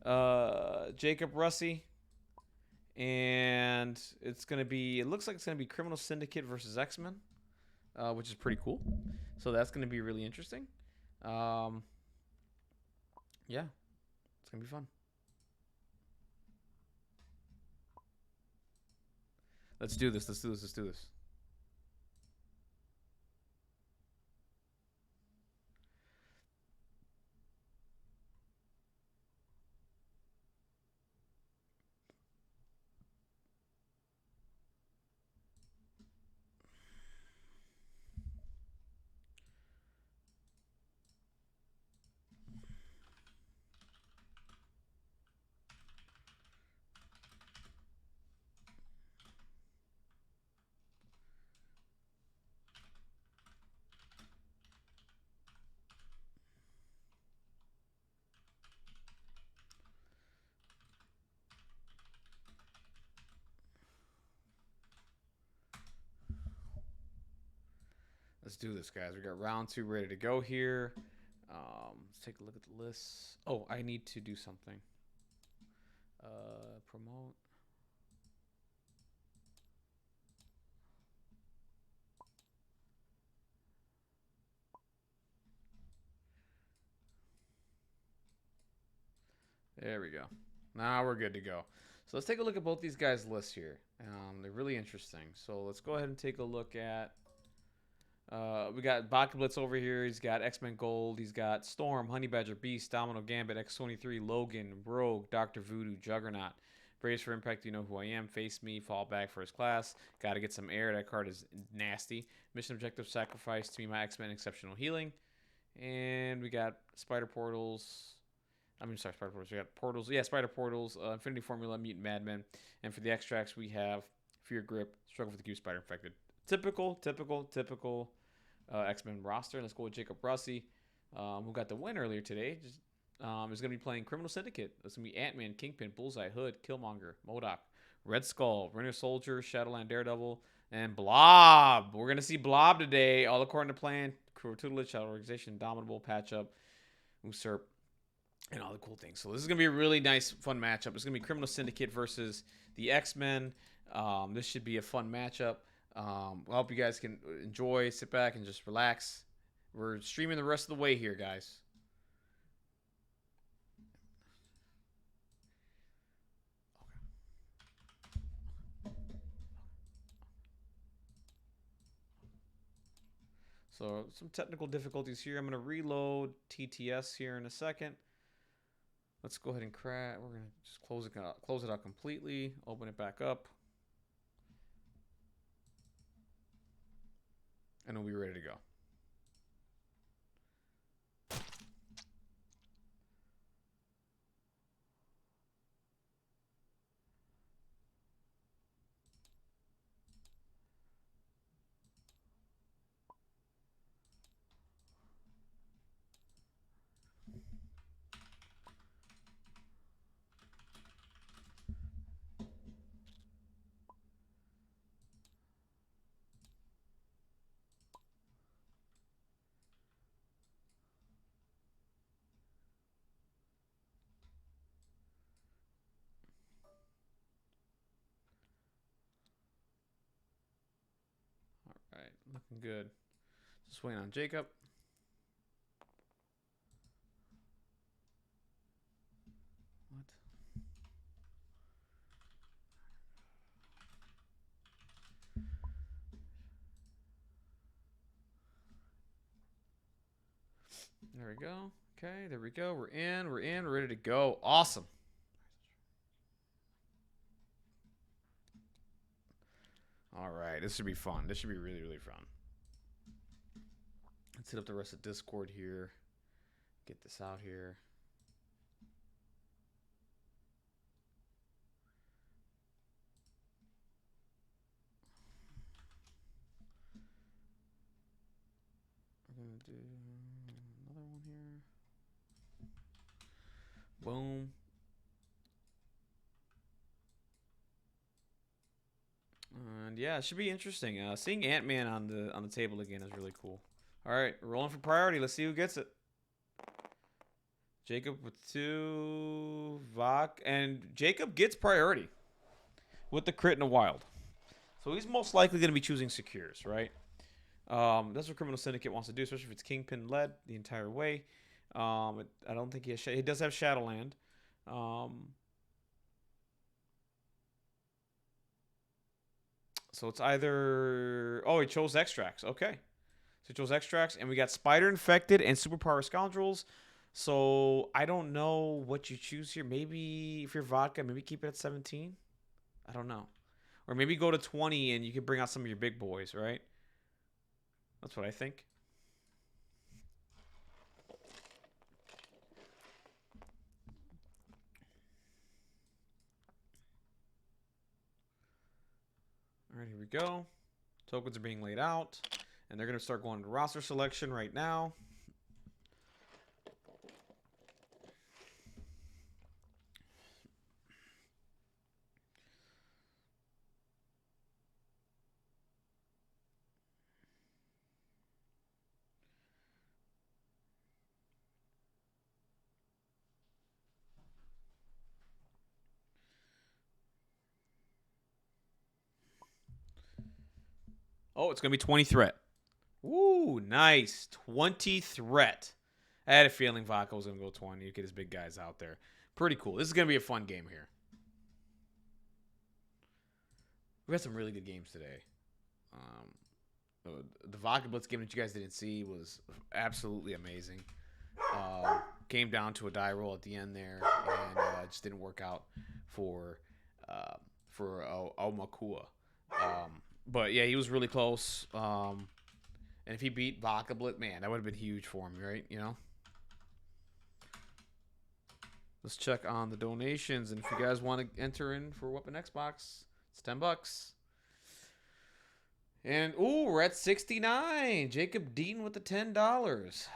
Jacob Russi. And it's going to be, it looks like it's going to be Criminal Syndicate versus X-Men, which is pretty cool. So that's going to be really interesting. Um, yeah, it's going to be fun. Let's do this. Let's do this. Let's do this. Let's do this, guys. We got round 2 ready to go here. Let's take a look at the list. Oh, I need to do something. Promote. There we go. Now we're good to go. So let's take a look at both these guys' lists here. They're really interesting. So let's go ahead and take a look at. We got Vodkablitz over here. He's got X-Men Gold. He's got Storm, Honey Badger, Beast, Domino, Gambit, X-23, Logan, Rogue, Doctor Voodoo, Juggernaut. Brace for Impact. You know who I am. Face me. Fall back first class. Got to get some air. That card is nasty. Mission objective: sacrifice to be my X-Men exceptional healing. And we got Spider Portals. Sorry, Spider Portals. We got Portals. Yeah, Spider Portals, Infinity Formula, Mutant Madmen. And for the extracts, we have Fear Grip, Struggle for the Q, Spider Infected. Typical X-Men roster. Let's go with Jacob Russi, who got the win earlier today. Is going to be playing Criminal Syndicate. It's going to be Ant-Man, Kingpin, Bullseye, Hood, Killmonger, MODOK, Red Skull, Winter Soldier, Shadowland Daredevil, and Blob. We're going to see Blob today, all according to plan. Crew tutelage, Shadow Organization, Dominable, Patch Up, Usurp, and all the cool things. So this is going to be a really nice, fun matchup. It's going to be Criminal Syndicate versus the X-Men. This should be a fun matchup. I hope you guys can enjoy, sit back, and just relax. We're streaming the rest of the way here, guys. So some technical difficulties here. I'm going to reload TTS here in a second. Let's go ahead and crack. We're going to just close it out completely. Open it back up. And we'll be ready to go. All right, looking good. Just waiting on Jacob. What? There we go. Okay, there we go. We're in. We're ready to go. Awesome. All right, this should be fun. This should be really, really fun. Let's hit up the rest of Discord here. Get this out here. We're going to do another one here. Boom. And yeah, it should be interesting. Seeing Ant-Man on the table again is really cool. All right, rolling for priority. Let's see who gets it. Jacob with 2, And Jacob gets priority with the crit in the wild. So he's most likely going to be choosing secures, right? That's what Criminal Syndicate wants to do, especially if it's Kingpin led the entire way. I don't think he does have Shadowland. So it's either... Oh, he chose Extracts. Okay. So he chose Extracts, and we got Spider Infected and Superpower Scoundrels. So I don't know what you choose here. Maybe if you're Vodka, maybe keep it at 17. I don't know. Or maybe go to 20 and you can bring out some of your big boys, right? That's what I think. All right, here we go. Tokens are being laid out, and they're going to start going to roster selection right now. Oh, it's going to be 20 threat. Ooh, nice. 20 threat. I had a feeling Vodka was going to go 20. You get his big guys out there. Pretty cool. This is going to be a fun game here. We had some really good games today. The Vodkablitz game that you guys didn't see was absolutely amazing. Came down to a die roll at the end there, and it just didn't work out for Omakua. But yeah, he was really close. And if he beat Vodkablitz, man, that would have been huge for him, right? You know. Let's check on the donations, and if you guys want to enter in for Weapon Xbox, it's $10. And ooh, we're at 69. Jacob Deaton with the $10.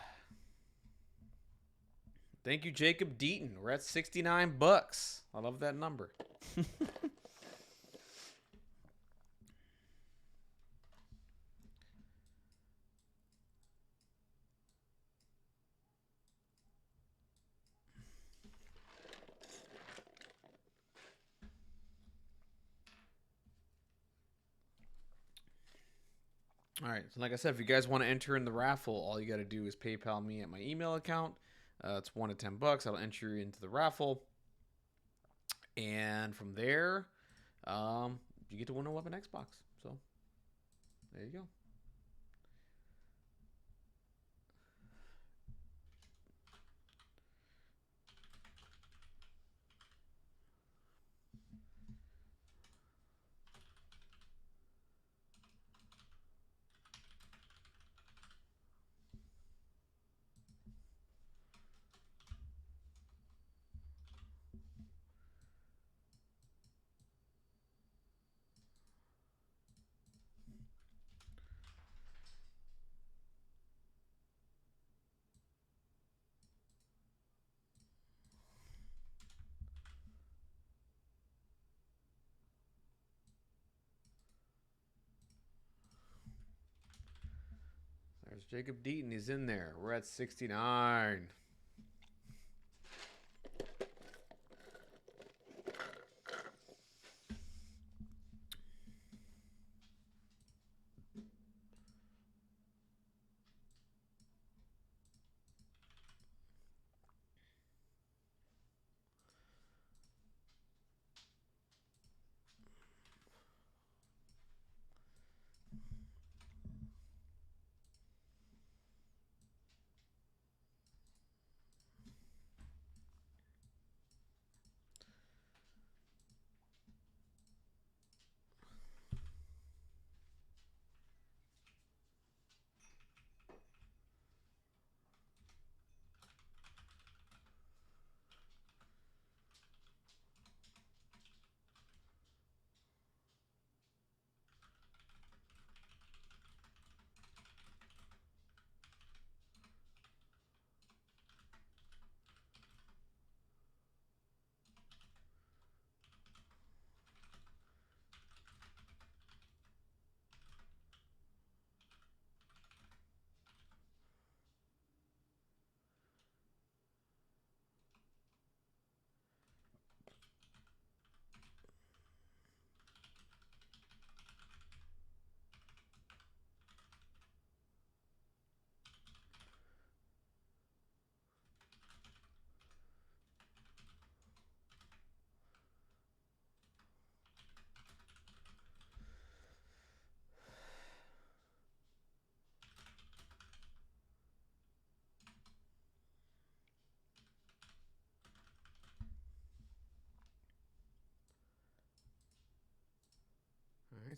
Thank you, Jacob Deaton. We're at 69 bucks. I love that number. All right. So like I said, if you guys want to enter in the raffle, all you got to do is PayPal me at my email account. It's $1 to $10. I'll enter you into the raffle. And from there, you get to win a Weapon Xbox. So there you go. There's Jacob Deaton. He's in there. We're at 69.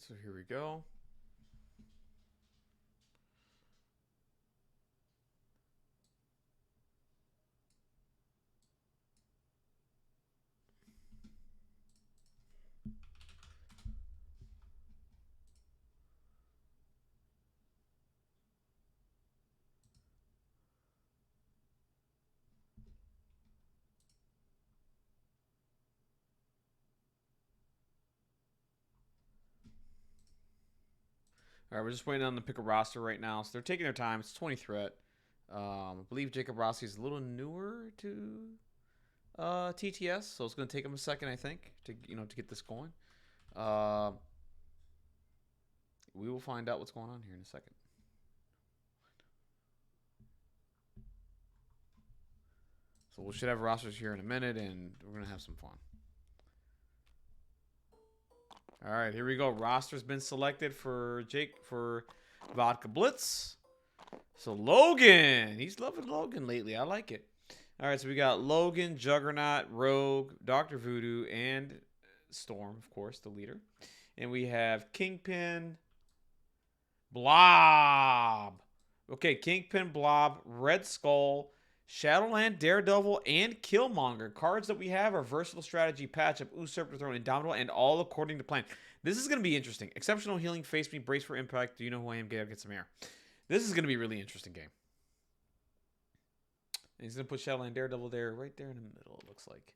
so here we go. All right, we're just waiting on the pick a roster right now. So they're taking their time. It's 20 threat. I believe Jacob Rossi is a little newer to TTS, so it's going to take him a second, I think, to to get this going. We will find out what's going on here in a second. So we should have rosters here in a minute, and we're going to have some fun. All right, here we go. Roster's been selected for Vodkablitz. So Logan, he's loving Logan lately. I like it. All right, so we got Logan, Juggernaut, Rogue, Dr. Voodoo, and Storm, of course, the leader. And we have Kingpin, Blob. Okay, Kingpin, Blob, Red Skull, Shadowland, Daredevil, and Killmonger. Cards that we have are Versatile Strategy, Patch Up, Usurper Throne, Indomitable, and all according to plan. This is going to be interesting. Exceptional Healing, Face Me, Brace for Impact. Do you know who I am? Get some air. This is going to be a really interesting game. And he's going to put Shadowland, Daredevil there, right there in the middle, it looks like.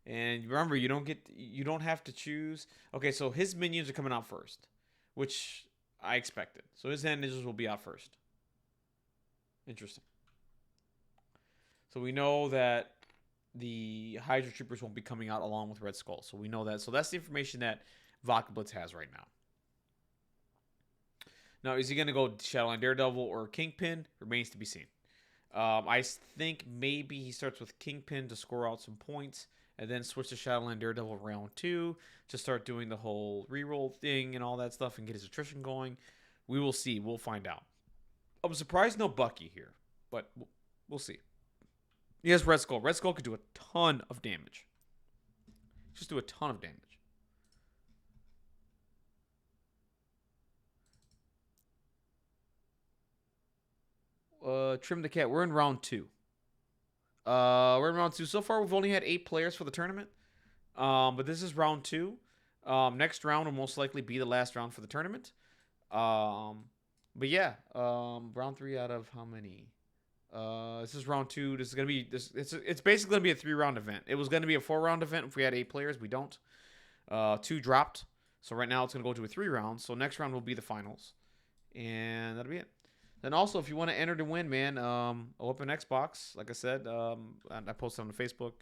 And remember, you don't have to choose. Okay, so his minions are coming out first, which I expected. So his hand ninjas will be out first. Interesting. So we know that the Hydra Troopers won't be coming out along with Red Skull. So we know that. So that's the information that Vodkablitz has right now. Now, is he going to go Shadowland Daredevil or Kingpin? Remains to be seen. I think maybe he starts with Kingpin to score out some points and then switch to Shadowland Daredevil round 2 to start doing the whole reroll thing and all that stuff and get his attrition going. We will see. We'll find out. I'm surprised no Bucky here, but we'll see. He has Red Skull. Red Skull could do a ton of damage. Just do a ton of damage. Trim the cat. We're in round 2. We're in round 2. So far, we've only had 8 players for the tournament. But this is round 2. Next round will most likely be the last round for the tournament. But yeah, round 3 out of how many? This is round 2. This is gonna be this. It's basically gonna be a 3-round event. It was gonna be a 4-round event if we had 8 players. We don't. 2 dropped. So right now it's gonna go to a 3 rounds. So next round will be the finals, and that'll be it. Then also, if you want to enter to win, man, I'll open Xbox. Like I said, I posted on the Facebook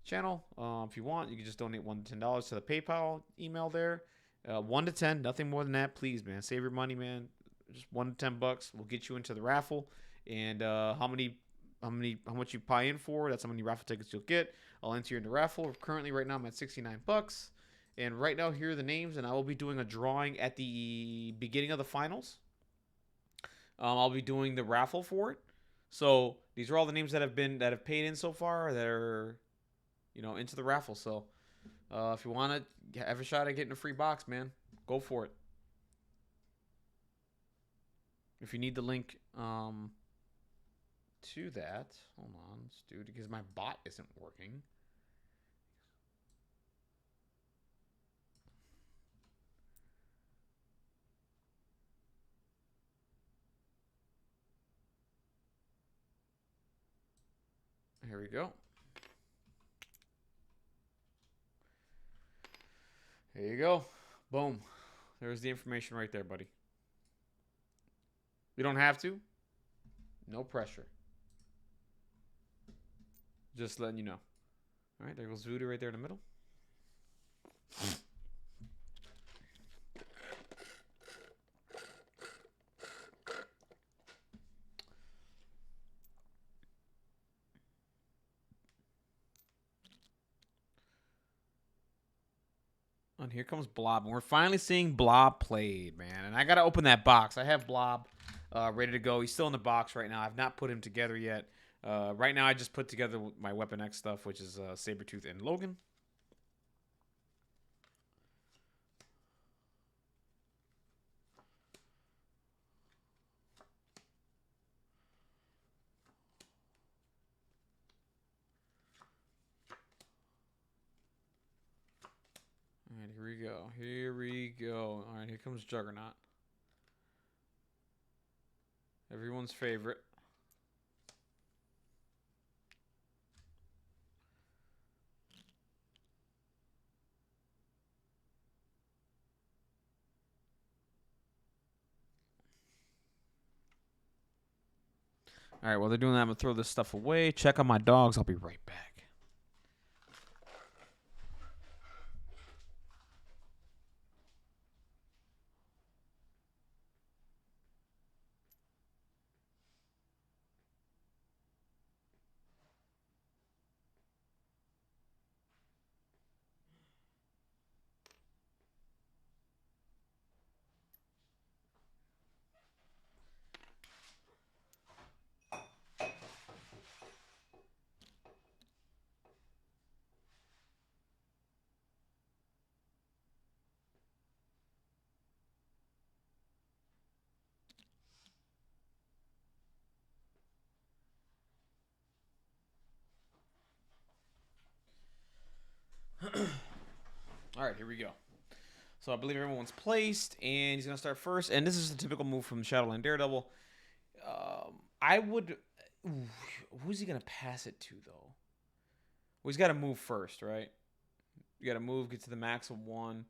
channel. If you want, you can just donate $1 to $10 to the PayPal email there. 1 to 10, nothing more than that, please, man. Save your money, man. Just 1 to $10 will get you into the raffle. And how much you buy in for? That's how many raffle tickets you'll get. I'll enter you in the raffle. Currently, right now, I'm at $69. And right now, here are the names, and I will be doing a drawing at the beginning of the finals. I'll be doing the raffle for it. So these are all the names that have paid in so far that are, into the raffle. So if you want to have a shot at getting a free box, man, go for it. If you need the link to that, hold on, let's do it because my bot isn't working. Here we go. There you go. Boom. There's the information right there, buddy. You don't have to. No pressure. Just letting you know. All right, there goes Voodoo right there in the middle. And here comes Blob. And we're finally seeing Blob played, man. And I got to open that box. I have Blob ready to go. He's still in the box right now. I've not put him together yet. Right now, I just put together my Weapon X stuff, which is Sabretooth and Logan. go. Here we go. All right, here comes Juggernaut. Everyone's favorite. All right, while they're doing that, I'm going to throw this stuff away. Check on my dogs. I'll be right back. All right, here we go. So I believe everyone's placed, and he's going to start first. And this is the typical move from Shadowland Daredevil. I would... Ooh, who's he going to pass it to, though? Well, he's got to move first, right? You got to move, get to the max of 1.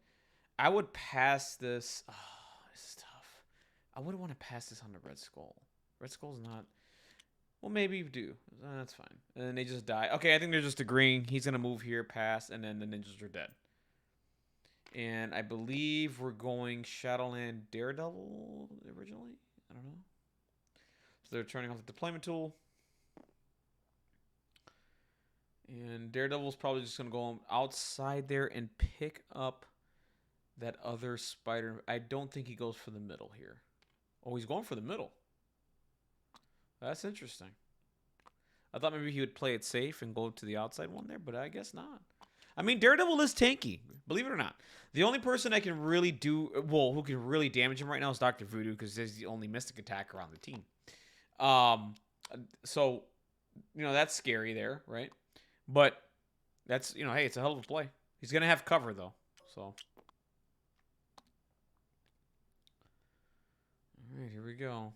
I would pass this... Oh, this is tough. I wouldn't want to pass this on to Red Skull. Red Skull's not... Well, maybe you do. That's fine. And then they just die. Okay, I think they're just agreeing. He's going to move here, pass, and then the ninjas are dead. And I believe we're going Shadowland Daredevil originally. I don't know. So they're turning off the deployment tool. And Daredevil's probably just going to go outside there and pick up that other spider. I don't think he goes for the middle here. Oh, he's going for the middle. That's interesting. I thought maybe he would play it safe and go to the outside one there, but I guess not. I mean, Daredevil is tanky, believe it or not. The only person that can really who can really damage him right now is Dr. Voodoo, because he's the only mystic attacker on the team. So, that's scary there, right? But that's, hey, it's a hell of a play. He's going to have cover, though, so. All right, here we go.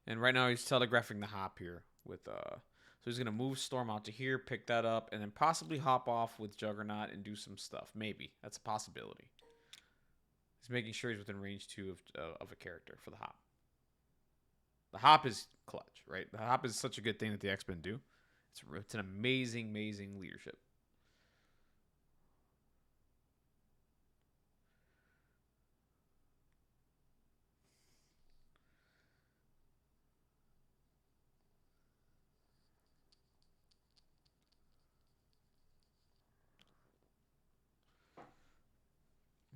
And right now he's telegraphing the hop here with so he's gonna move Storm out to here, pick that up, and then possibly hop off with Juggernaut and do some stuff. Maybe that's a possibility. He's making sure he's within range 2 of a character for the hop. The hop is clutch, right? The hop is such a good thing that the X-Men do. It's an amazing, amazing leadership.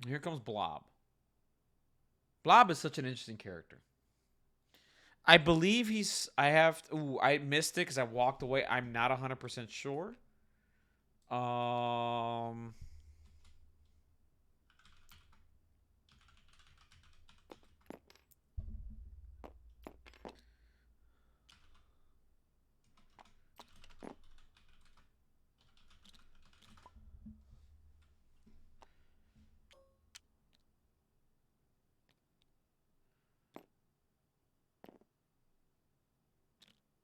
Here comes Blob. Blob is such an interesting character. I believe I missed it because I walked away. I'm not 100% sure.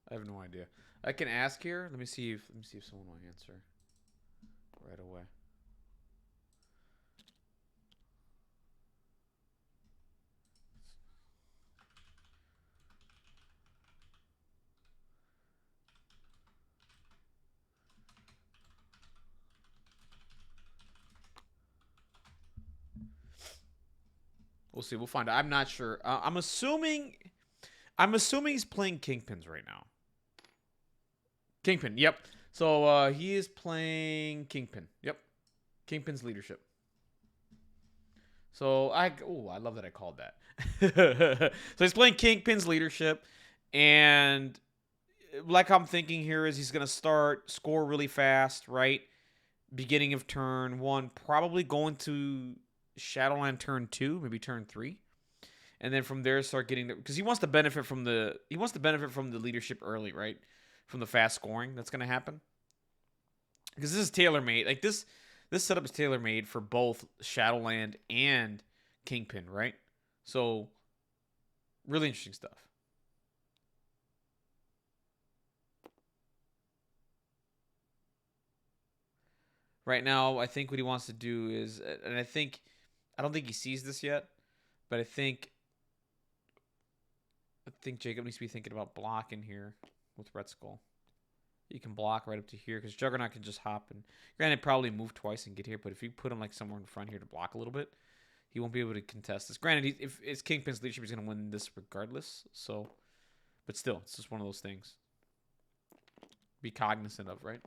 I have no idea. I can ask here. Let me see if someone will answer right away. We'll see. We'll find out. I'm not sure. I'm assuming he's playing Kingpins right now. Kingpin, yep. So he is playing Kingpin. Yep. Kingpin's leadership. So I love that I called that. So he's playing Kingpin's leadership, and like I'm thinking here is he's gonna score really fast, right? Beginning of turn 1, probably going to Shadowland turn 2, maybe turn 3. And then from there start getting because he wants to benefit from the leadership early, right? From the fast scoring that's going to happen. because this is tailor made. Like this setup is tailor made for both Shadowland and Kingpin, right? So really interesting stuff. Right now, I think what he wants to do is, and I don't think he sees this yet, but I think Jacob needs to be thinking about blocking here with Red Skull. You can block right up to here because Juggernaut can just hop and granted probably move twice and get here, but if you put him like somewhere in front here to block a little bit, he won't be able to contest this. Granted, if it's Kingpin's leadership, he's gonna win this regardless. So, but still, it's just one of those things. Be cognizant of, right?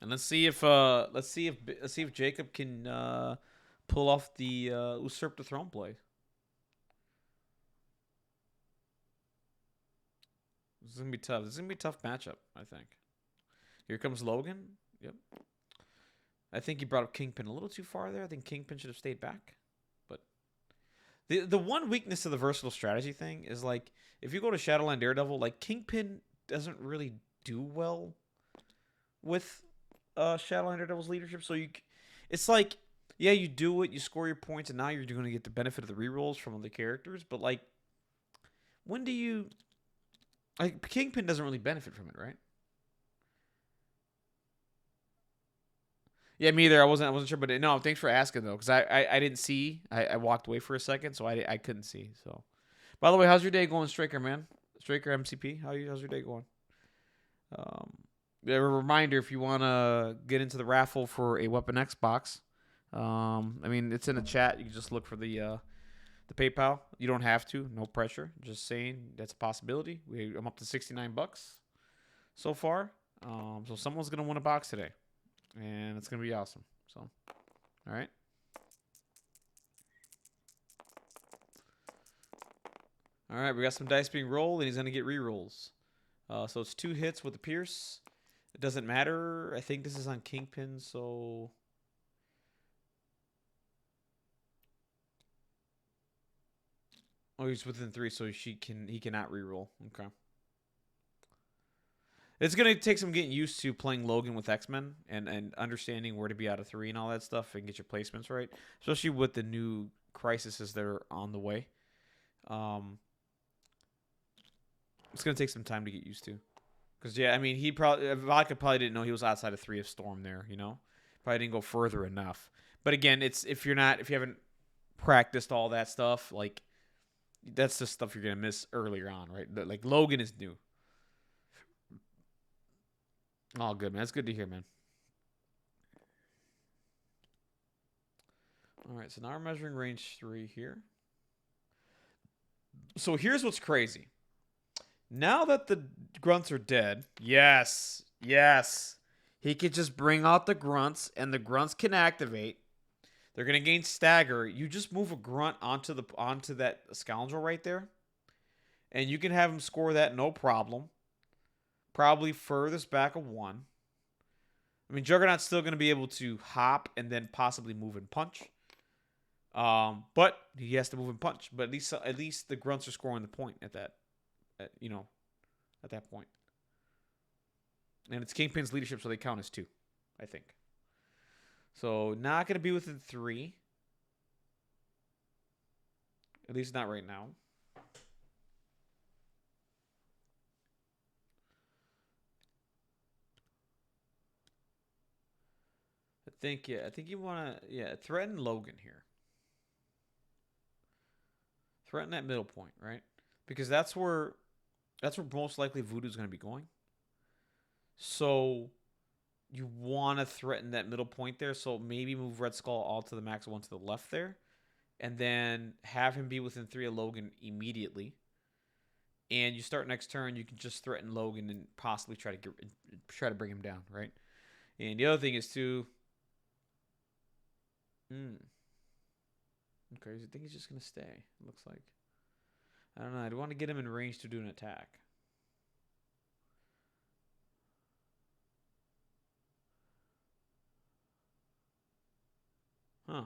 And let's see if Jacob can pull off the usurp the throne play. This is gonna be tough. This is gonna be a tough matchup, I think. Here comes Logan. Yep. I think he brought up Kingpin a little too far there. I think Kingpin should have stayed back. But the one weakness of the versatile strategy thing is like if you go to Shadowland Daredevil, like Kingpin doesn't really do well with Shadowland Daredevil's leadership. So it's like yeah, you do it, you score your points, and now you're going to get the benefit of the rerolls from other characters. But like, when do you like Kingpin doesn't really benefit from it, right? Yeah, me either. I wasn't sure, but no. Thanks for asking though, because I didn't see. I walked away for a second, so I couldn't see. So, by the way, how's your day going, Straker man? Straker MCP, how's your day going? Um, yeah, a reminder if you want to get into the raffle for a Weapon X box. I mean it's in the chat. You can just look for the PayPal. You don't have to. No pressure. Just saying that's a possibility. I'm up to $69 so far. So someone's gonna win a box today, and it's gonna be awesome. So, all right. All right, we got some dice being rolled, and he's gonna get re-rolls. So it's 2 hits with the Pierce. It doesn't matter. I think this is on Kingpin, so. Oh, he's within 3, so he cannot re-roll. Okay. It's gonna take some getting used to playing Logan with X-Men and understanding where to be out of 3 and all that stuff and get your placements right, especially with the new crises that are on the way. It's gonna take some time to get used to, because yeah, I mean Vodka probably didn't know he was outside of 3 of Storm there. Probably didn't go further enough. But again, it's if you haven't practiced all that stuff, like that's the stuff you're gonna miss earlier on, right? Like Logan is new. Oh, good man. That's good to hear, man. All right, so now we're measuring range 3 here. So here's what's crazy. Now that the grunts are dead, yes, he could just bring out the grunts, and the grunts can activate. They're gonna gain stagger. You just move a grunt onto that scoundrel right there, and you can have him score that no problem. Probably furthest back of 1. I mean, Juggernaut's still gonna be able to hop and then possibly move and punch. But he has to move and punch. But at least the grunts are scoring the point at that point. And it's Kingpin's leadership, so they count as 2, I think. So not going to be within 3. At least not right now. I think you want to threaten Logan here. Threaten that middle point, right? Because that's where most likely Voodoo's going to be going. So you want to threaten that middle point there. So maybe move Red Skull all to the max 1 to the left there, and then have him be within 3 of Logan immediately. And you start next turn, you can just threaten Logan and possibly try to bring him down, right? And the other thing is too. Okay, I think he's just gonna stay. It looks like. I don't know. I do want to get him in range to do an attack. Huh.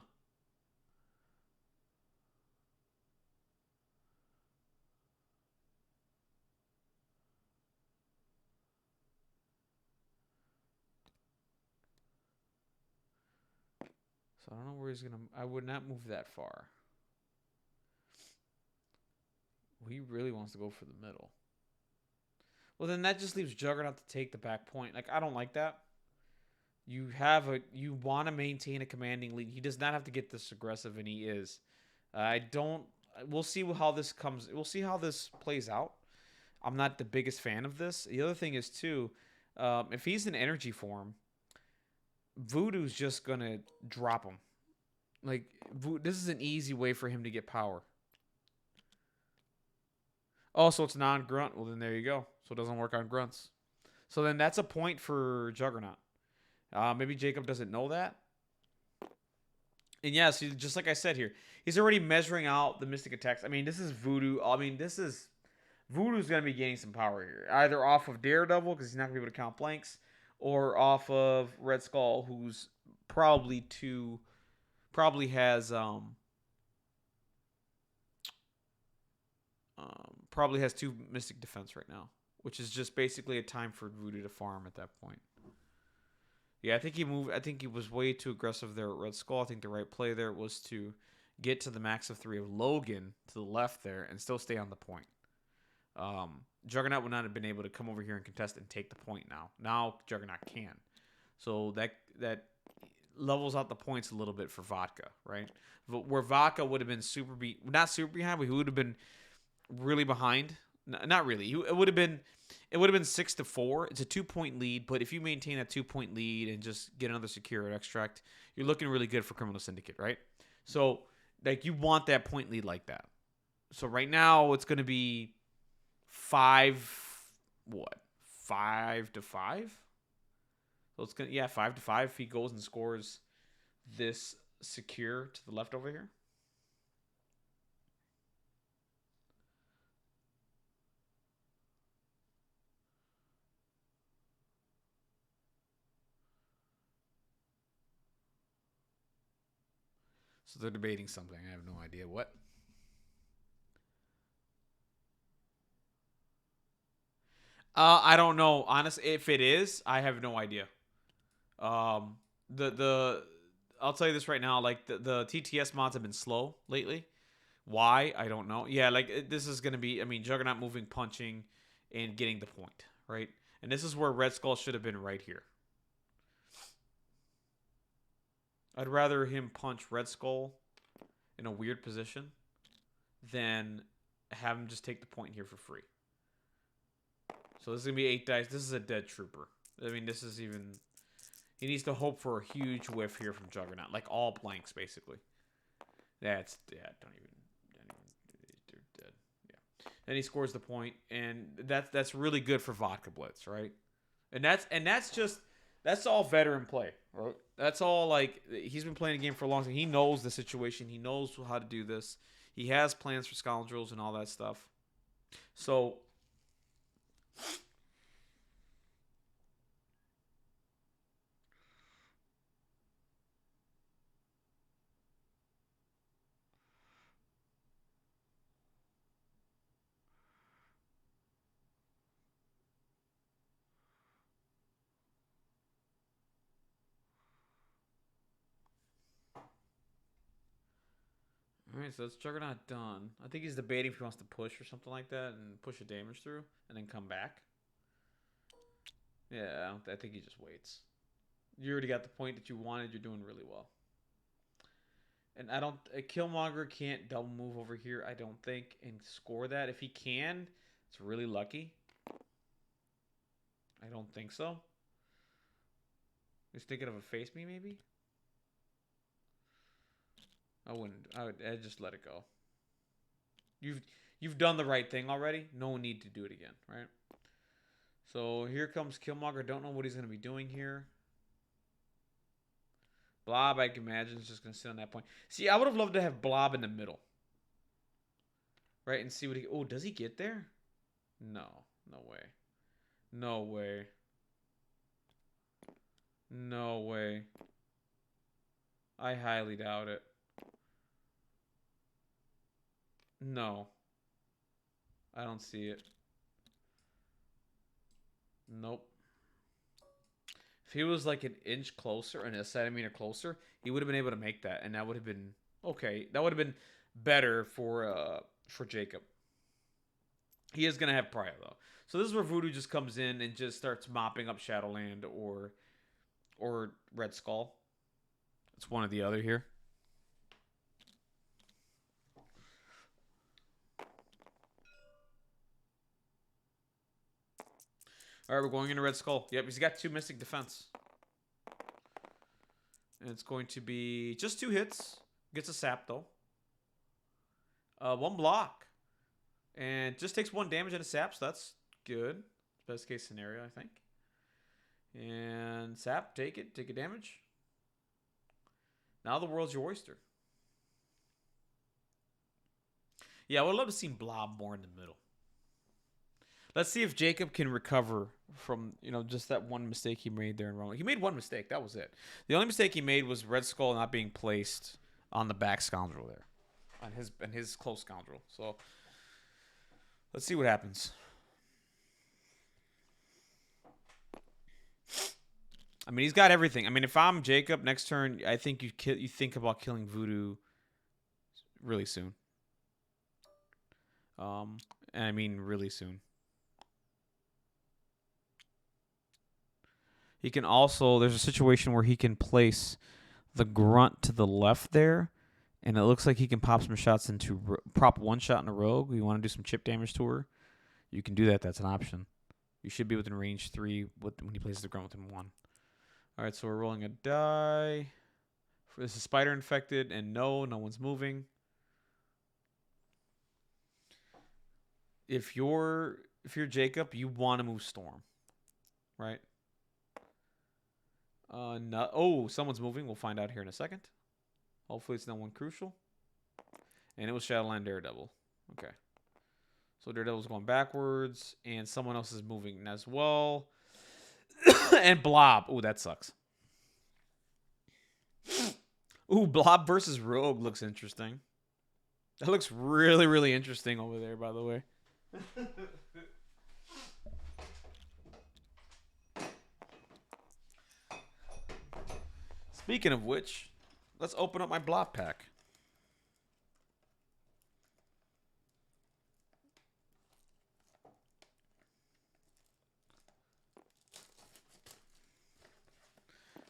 So I don't know where he's gonna. I would not move that far. He really wants to go for the middle. Well, then that just leaves Juggernaut to take the back point. Like, I don't like that. You want to maintain a commanding lead. He does not have to get this aggressive, and he is. I don't. We'll see how this comes. We'll see how this plays out. I'm not the biggest fan of this. The other thing is too, if he's in energy form, Voodoo's just gonna drop him. Like, this is an easy way for him to get power. Oh, so it's non-grunt. Well, then there you go. So it doesn't work on grunts. So then that's a point for Juggernaut. Maybe Jacob doesn't know that. And yes, just like I said here, he's already measuring out the mystic attacks. I mean, this is Voodoo. I mean, Voodoo's going to be gaining some power here. Either off of Daredevil, because he's not going to be able to count blanks, or off of Red Skull, who's probably has two mystic defense right now, which is just basically a time for Voodoo to farm at that point. Yeah, I think he was way too aggressive there at Red Skull. I think the right play there was to get to the max of 3 of Logan to the left there and still stay on the point. Juggernaut would not have been able to come over here and contest and take the point now. Now Juggernaut can. So that levels out the points a little bit for Vodka, right? Where Vodka would have been not super behind, but he would have been really behind. Not really. It would have been 6-4. It's a 2-point lead, but if you maintain a 2-point lead and just get another secure extract, you're looking really good for Criminal Syndicate, right? So, like, you want that point lead like that. So right now it's going to be 5 to 5. So it's gonna 5 to 5 if he goes and scores this secure to the left over here. So they're debating something. I have no idea what. I don't know. Honestly, if it is, I have no idea. The I'll tell you this right now. Like the TTS mods have been slow lately. Why? I don't know. Yeah, like this is gonna be. I mean, Juggernaut moving, punching, and getting the point, right? And this is where Red Skull should have been right here. I'd rather him punch Red Skull in a weird position than have him just take the point here for free. So this is going to be 8 dice. This is a dead trooper. I mean, this is even... He needs to hope for a huge whiff here from Juggernaut. Like all blanks, basically. Don't even... They're dead. Yeah. Then he scores the point, and that's really good for Vodkablitz, right? And that's all veteran play, right? That's all, like, he's been playing the game for a long time. He knows the situation. He knows how to do this. He has plans for scoundrels and all that stuff. So... Alright, so that's Juggernaut done. I think he's debating if he wants to push or something like that and push a damage through and then come back. Yeah, I think he just waits. You already got the point that you wanted. You're doing really well. And I don't... Killmonger can't double move over here, I don't think, and score that. If he can, it's really lucky. I don't think so. He's thinking of a face me, maybe? I'd just let it go. You've done the right thing already. No need to do it again, right? So here comes Killmonger. Don't know what he's going to be doing here. Blob, I can imagine, is just going to sit on that point. See, I would have loved to have Blob in the middle. Right? And see what he... Oh, does he get there? No. No way. No way. No way. I highly doubt it. No. I don't see it. Nope. If he was like an inch closer and a centimeter closer, he would have been able to make that, and that would have been okay. That would have been better for Jacob. He is gonna have Pariah though. So this is where Voodoo just comes in and just starts mopping up Shadowland or Red Skull. It's one or the other here. All right, we're going into Red Skull. Yep, he's got 2 Mystic Defense. And it's going to be just 2 hits. Gets a sap, though. 1 block. And just takes 1 damage and a sap, so that's good. Best case scenario, I think. And sap, take it. Take a damage. Now the world's your oyster. Yeah, I would love to see Blob more in the middle. Let's see if Jacob can recover from, just that one mistake he made there in Rome. He made 1 mistake. That was it. The only mistake he made was Red Skull not being placed on the back scoundrel there. On his close scoundrel. So, let's see what happens. I mean, he's got everything. I mean, if I'm Jacob, next turn, I think you think about killing Voodoo really soon. And I mean really soon. He can also, there's a situation where he can place the grunt to the left there, and it looks like he can pop some shots into, prop 1 shot in a rogue. You want to do some chip damage to her, you can do that. That's an option. You should be within range 3 when he places the grunt within 1. All right, so we're rolling a die. This is spider infected, and no one's moving. If you're Jacob, you want to move Storm, right? No. Oh, someone's moving. We'll find out here in a second. Hopefully it's no one crucial. And it was Shadowland Daredevil. Okay. So Daredevil's going backwards, and someone else is moving as well. And Blob. Ooh, that sucks. Ooh, Blob versus Rogue looks interesting. That looks really, really interesting over there, by the way. Speaking of which, let's open up my Blob pack.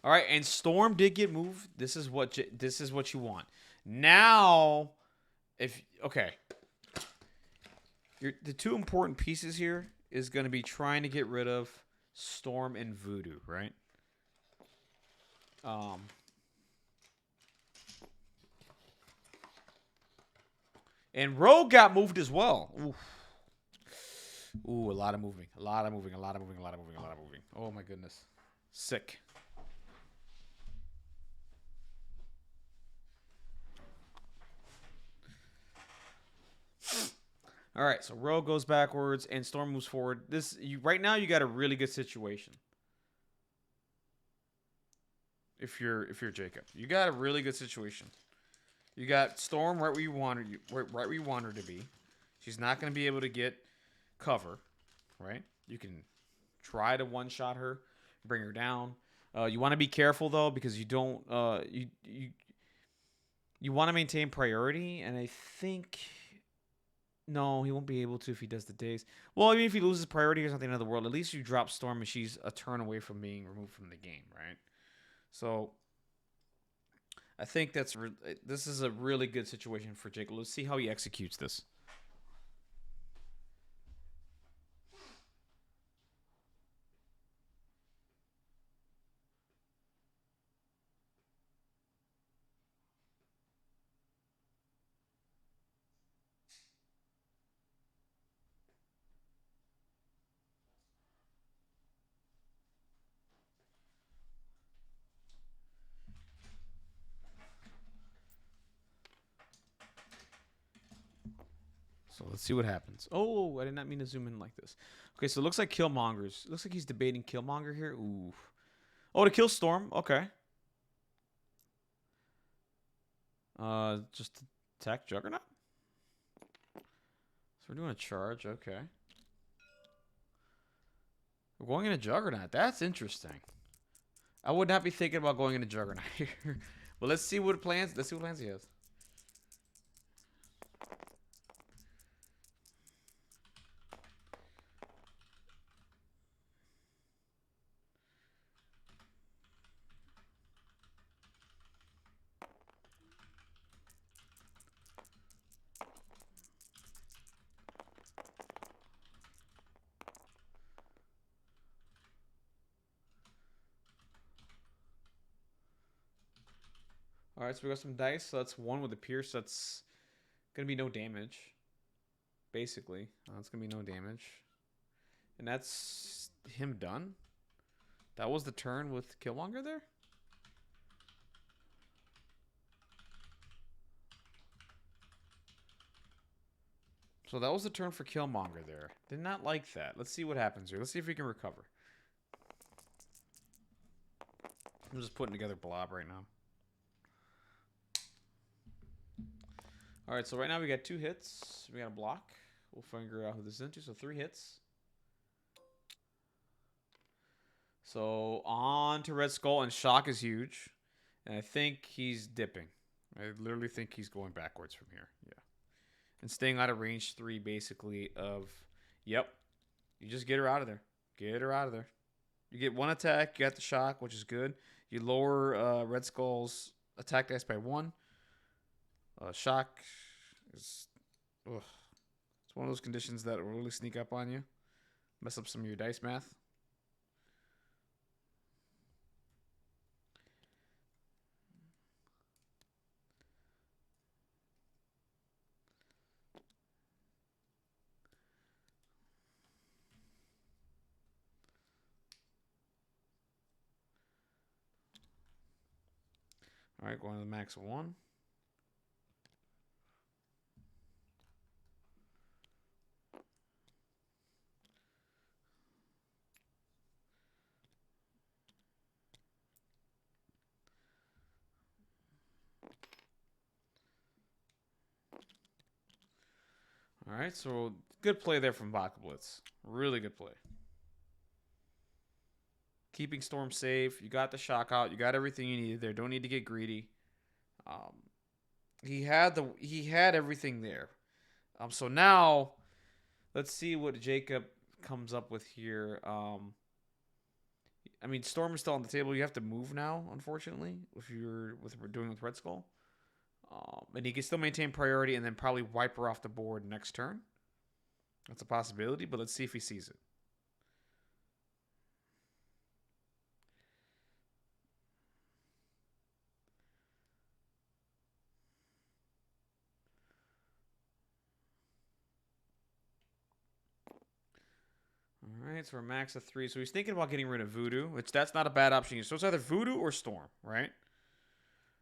All right, and Storm did get moved. This is what you want. Now, the 2 important pieces here is going to be trying to get rid of Storm and Voodoo, right? And Rogue got moved as well. Ooh, a lot of moving. Oh my goodness. Sick. All right, so Rogue goes backwards and Storm moves forward. Right now you got a really good situation. If you're Jacob, you got a really good situation. You got Storm right where you want her to be. She's not going to be able to get cover, right? You can try to one-shot her, bring her down. You want to be careful though, because you don't you want to maintain priority, and I think no, he won't be able to if he does the days. Well, I mean, if he loses priority or something in the world, at least you drop Storm and she's a turn away from being removed from the game, right? So I think this is a really good situation for Jake. Let's see how he executes this. So let's see what happens. Oh, I did not mean to zoom in like this. Okay, so it looks like Killmonger's. It looks like he's debating Killmonger here. Ooh. Oh, to kill Storm. Okay. Just attack Juggernaut? So we're doing a charge. Okay. We're going into Juggernaut. That's interesting. I would not be thinking about going into Juggernaut here. But let's see what plans. Let's see what plans he has. All right, so we got some dice. So that's one with the pierce. That's gonna be no damage. Basically, it's gonna be no damage, and that's him done. That was the turn with Killmonger there. So that was the turn for Killmonger there. Did not like that. Let's see what happens here. Let's see if we can recover. I'm just putting together Blob right now. All right, so right now we got 2 hits. We got a block. We'll figure out who this is into. So 3 hits. So on to Red Skull, and shock is huge. And I think he's dipping. I literally think he's going backwards from here. Yeah. And staying out of range 3 basically of, yep. You just get her out of there. Get her out of there. You get 1 attack. You got the shock, which is good. You lower Red Skull's attack dice by 1. Shock is, ugh. It's one of those conditions that will really sneak up on you. Mess up some of your dice math. All right, going to the max of 1. All right, so good play there from Vodkablitz. Really good play. Keeping Storm safe. You got the shock out. You got everything you needed there. Don't need to get greedy. He had everything there. So now let's see what Jacob comes up with here. I mean, Storm is still on the table. You have to move now, unfortunately, if you're doing with Red Skull. And he can still maintain priority and then probably wipe her off the board next turn. That's a possibility, but let's see if he sees it. All right, so we're max of 3. So he's thinking about getting rid of Voodoo, which that's not a bad option. So it's either Voodoo or Storm, right?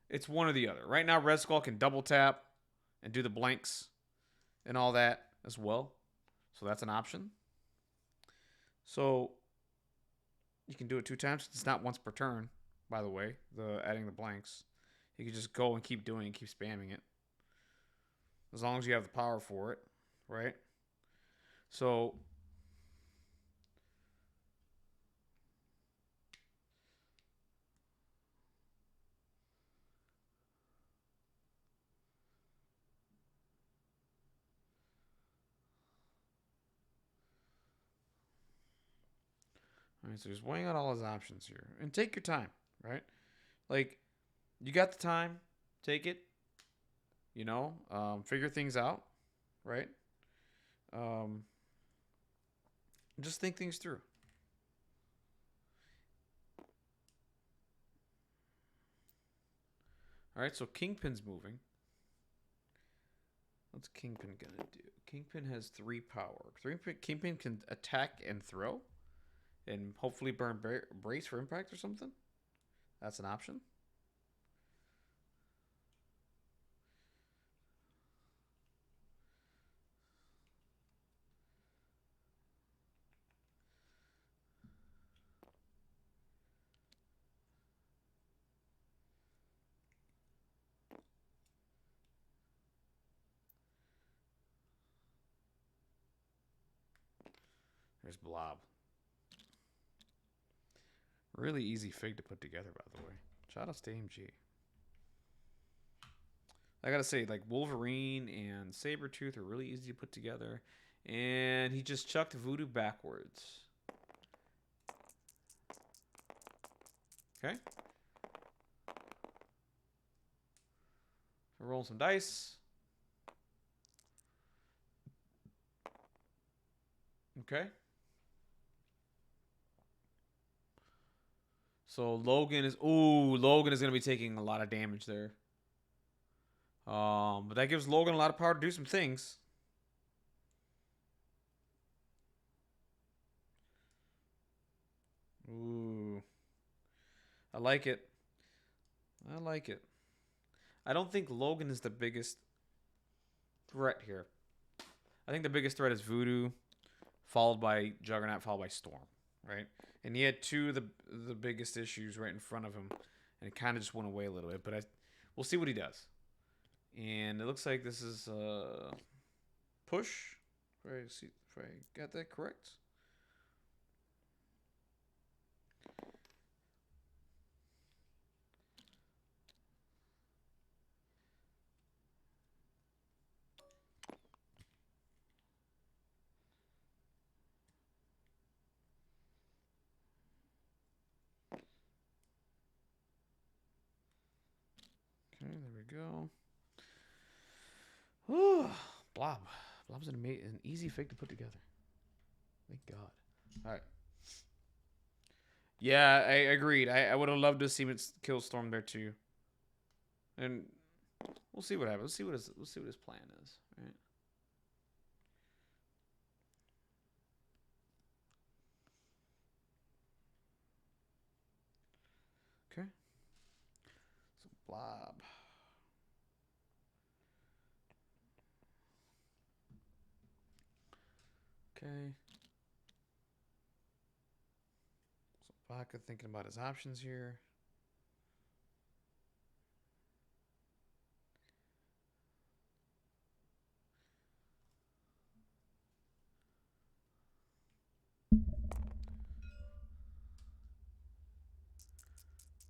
It's one or the other. Right now, Red Skull can double tap and do the blanks and all that as well. So that's an option. So you can do it 2 times. It's not once per turn, by the way, adding the blanks. You can just go and keep doing it, keep spamming it. As long as you have the power for it, right? So all right, so just weighing out all his options here. And take your time, right? Like, you got the time. Take it. You know, figure things out, right? Just think things through. All right, so Kingpin's moving. What's Kingpin going to do? Kingpin has 3 power. Kingpin can attack and throw. And hopefully burn brace for impact or something. That's an option. There's Blob. Really easy fig to put together, by the way. Shout out to AMG. I gotta say, like Wolverine and Sabretooth are really easy to put together. And he just chucked Voodoo backwards. Okay. Roll some dice. Okay. So Logan is Logan is gonna be taking a lot of damage there. But that gives Logan a lot of power to do some things. Ooh. I like it. I like it. I don't think Logan is the biggest threat here. I think the biggest threat is Voodoo, followed by Juggernaut, followed by Storm, right? And he had two of the biggest issues right in front of him, and it kind of just went away a little bit. But we'll see what he does. And it looks like this is push. If I got that correct. Okay, there we go. Ooh, Blob. Blob's an easy fig to put together. Thank God. All right. Yeah, I agreed. I would have loved to see him kill Storm there too. And we'll see what happens. We'll see what his plan is. All right. Okay. So Blob. Okay. So Baka thinking about his options here.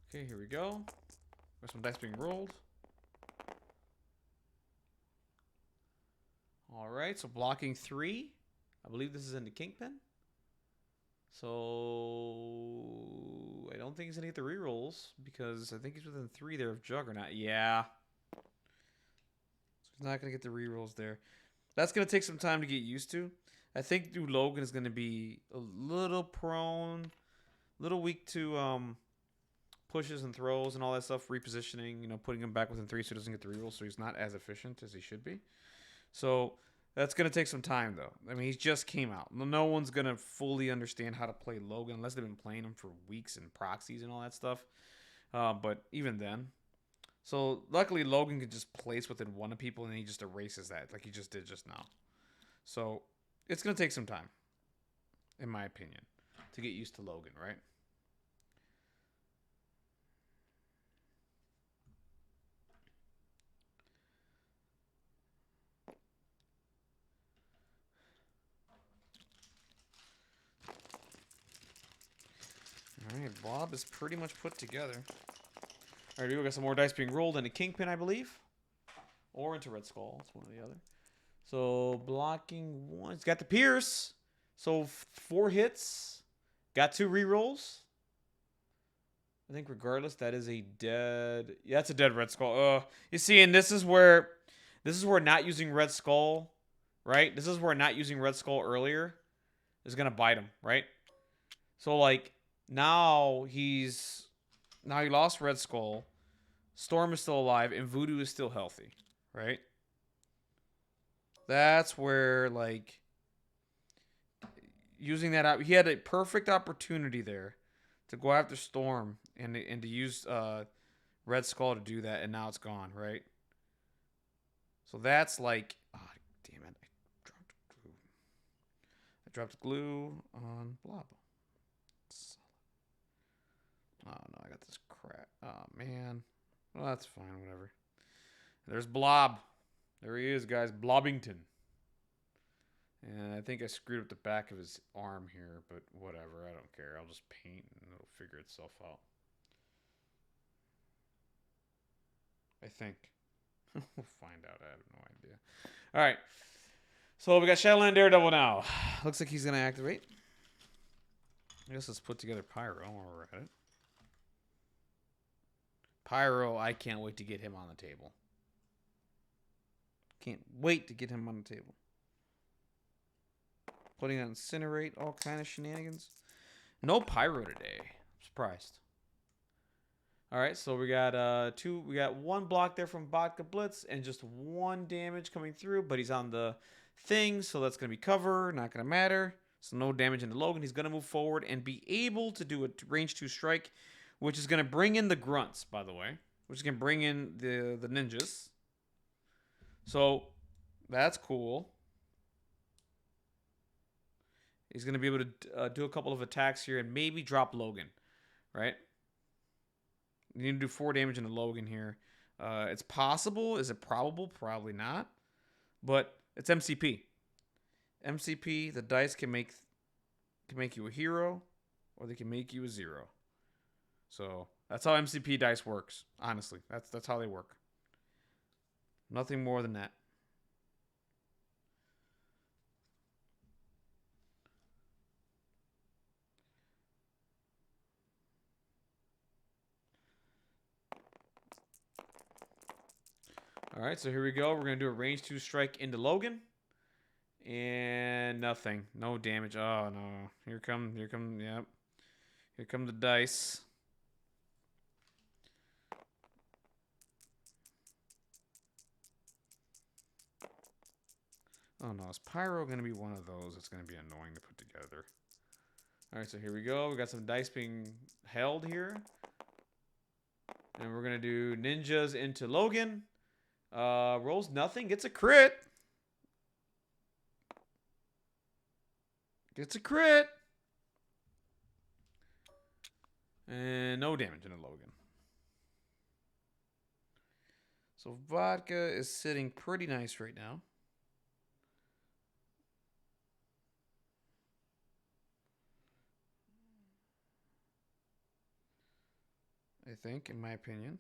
Okay, here we go. There's some dice being rolled. All right, so blocking 3. I believe this is into Kingpin. So I don't think he's gonna get the rerolls because I think he's within 3 there of Juggernaut. Yeah. So he's not gonna get the rerolls there. That's gonna take some time to get used to. I think Dude Logan is gonna be a little prone, a little weak to pushes and throws and all that stuff, repositioning, putting him back within 3 so he doesn't get the rerolls, so he's not as efficient as he should be. So that's going to take some time, though. I mean, he just came out. No one's going to fully understand how to play Logan unless they've been playing him for weeks and proxies and all that stuff. But even then. So luckily, Logan can just place within one of people and he just erases that like he just did just now. So it's going to take some time, in my opinion, to get used to Logan, right? All right, Bob is pretty much put together. All right, we got some more dice being rolled into Kingpin, I believe. Or into Red Skull. It's one or the other. So, blocking 1. He's got the Pierce. So, 4 hits. Got 2 rerolls. I think regardless, that is a dead... Yeah, that's a dead Red Skull. You see, and this is where not using Red Skull, right? This is where not using Red Skull earlier is going to bite him, right? So, like... Now he lost Red Skull. Storm is still alive, and Voodoo is still healthy, right? That's where, like, using that out, he had a perfect opportunity there to go after Storm and to use Red Skull to do that, and now it's gone, right? So that's like, oh, damn it, I dropped glue on Blob. Oh, no, I got this crap. Oh, man. Well, that's fine, whatever. There's Blob. There he is, guys. Blobbington. And I think I screwed up the back of his arm here, but whatever. I don't care. I'll just paint and it'll figure itself out. I think. We'll find out. I have no idea. All right. So we got Shadowland Daredevil now. Looks like he's going to activate. I guess let's put together Pyro while we're at it. Pyro, I can't wait to get him on the table. Can't wait to get him on the table. Putting on Incinerate, all kind of shenanigans. No Pyro today. I'm surprised. All right, so we got we got one block there from Vodkablitz and just one damage coming through, but he's on the thing, so that's going to be cover, not going to matter. So no damage into Logan. He's going to move forward and be able to do a range 2 strike, which is going to bring in the grunts, by the way, which is going to bring in the ninjas. So that's cool. He's going to be able to do a couple of attacks here and maybe drop Logan, right? You need to do 4 damage into Logan here. It's possible. Is it probable? Probably not. But it's MCP. MCP, the dice can make you a hero, or they can make you a 0. So that's how MCP dice works. Honestly, that's how they work. Nothing more than that. All right, so here we go. We're going to do a range 2 strike into Logan. And nothing. No damage. Oh, no. Here come, yep. Here come the dice. Oh, no. Is Pyro going to be one of those that's going to be annoying to put together? All right, so here we go. We got some dice being held here. And we're going to do ninjas into Logan. Rolls nothing. Gets a crit. Gets a crit. And no damage into Logan. So Vodka is sitting pretty nice right now. I think, in my opinion.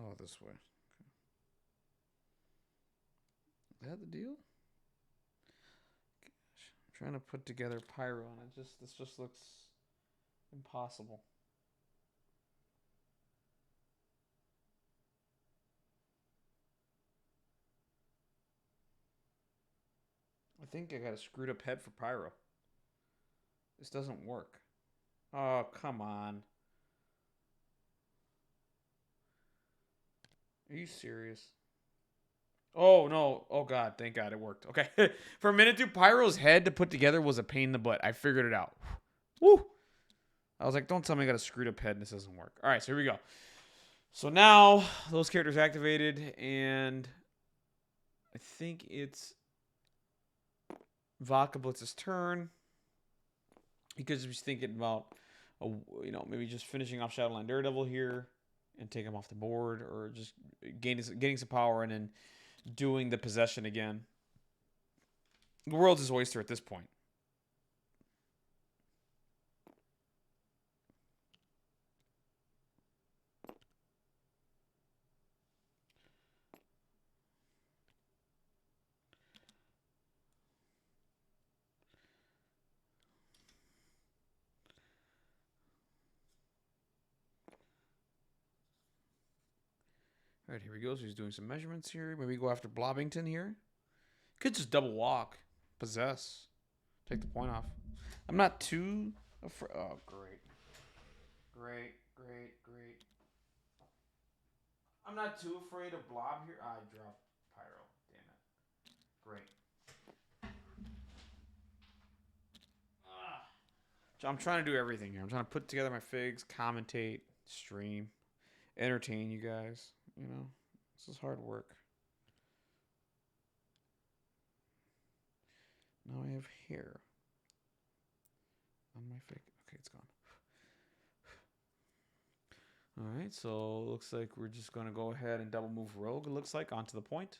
Oh, this way. Is that the deal? Gosh, I'm trying to put together Pyro, and this just looks impossible. I think I got a screwed up head for Pyro. This doesn't work. Oh, come on. Are you serious? Oh, no. Oh, God. Thank God it worked. Okay. For a minute, dude, Pyro's head to put together was a pain in the butt. I figured it out. Woo. I was like, don't tell me I got a screwed up head and this doesn't work. All right, so here we go. So now those characters activated, and I think it's Vodkablitz's turn. He could just be thinking about, maybe just finishing off Shadowland Daredevil here and take him off the board, or just getting some power and then doing the possession again. The world's his oyster at this point. All right, here we go. So he's doing some measurements here. Maybe go after Blobbington here. Could just double walk, possess, take the point off. I'm not too afraid. Oh, great. I'm not too afraid of Blob here. I dropped Pyro. Damn it. Great. I'm trying to do everything here. I'm trying to put together my figs, commentate, stream, entertain you guys. You know, this is hard work. Now I have hair on my fig. Okay, it's gone. All right, so looks like we're just going to go ahead and double move rogue, it looks like, onto the point.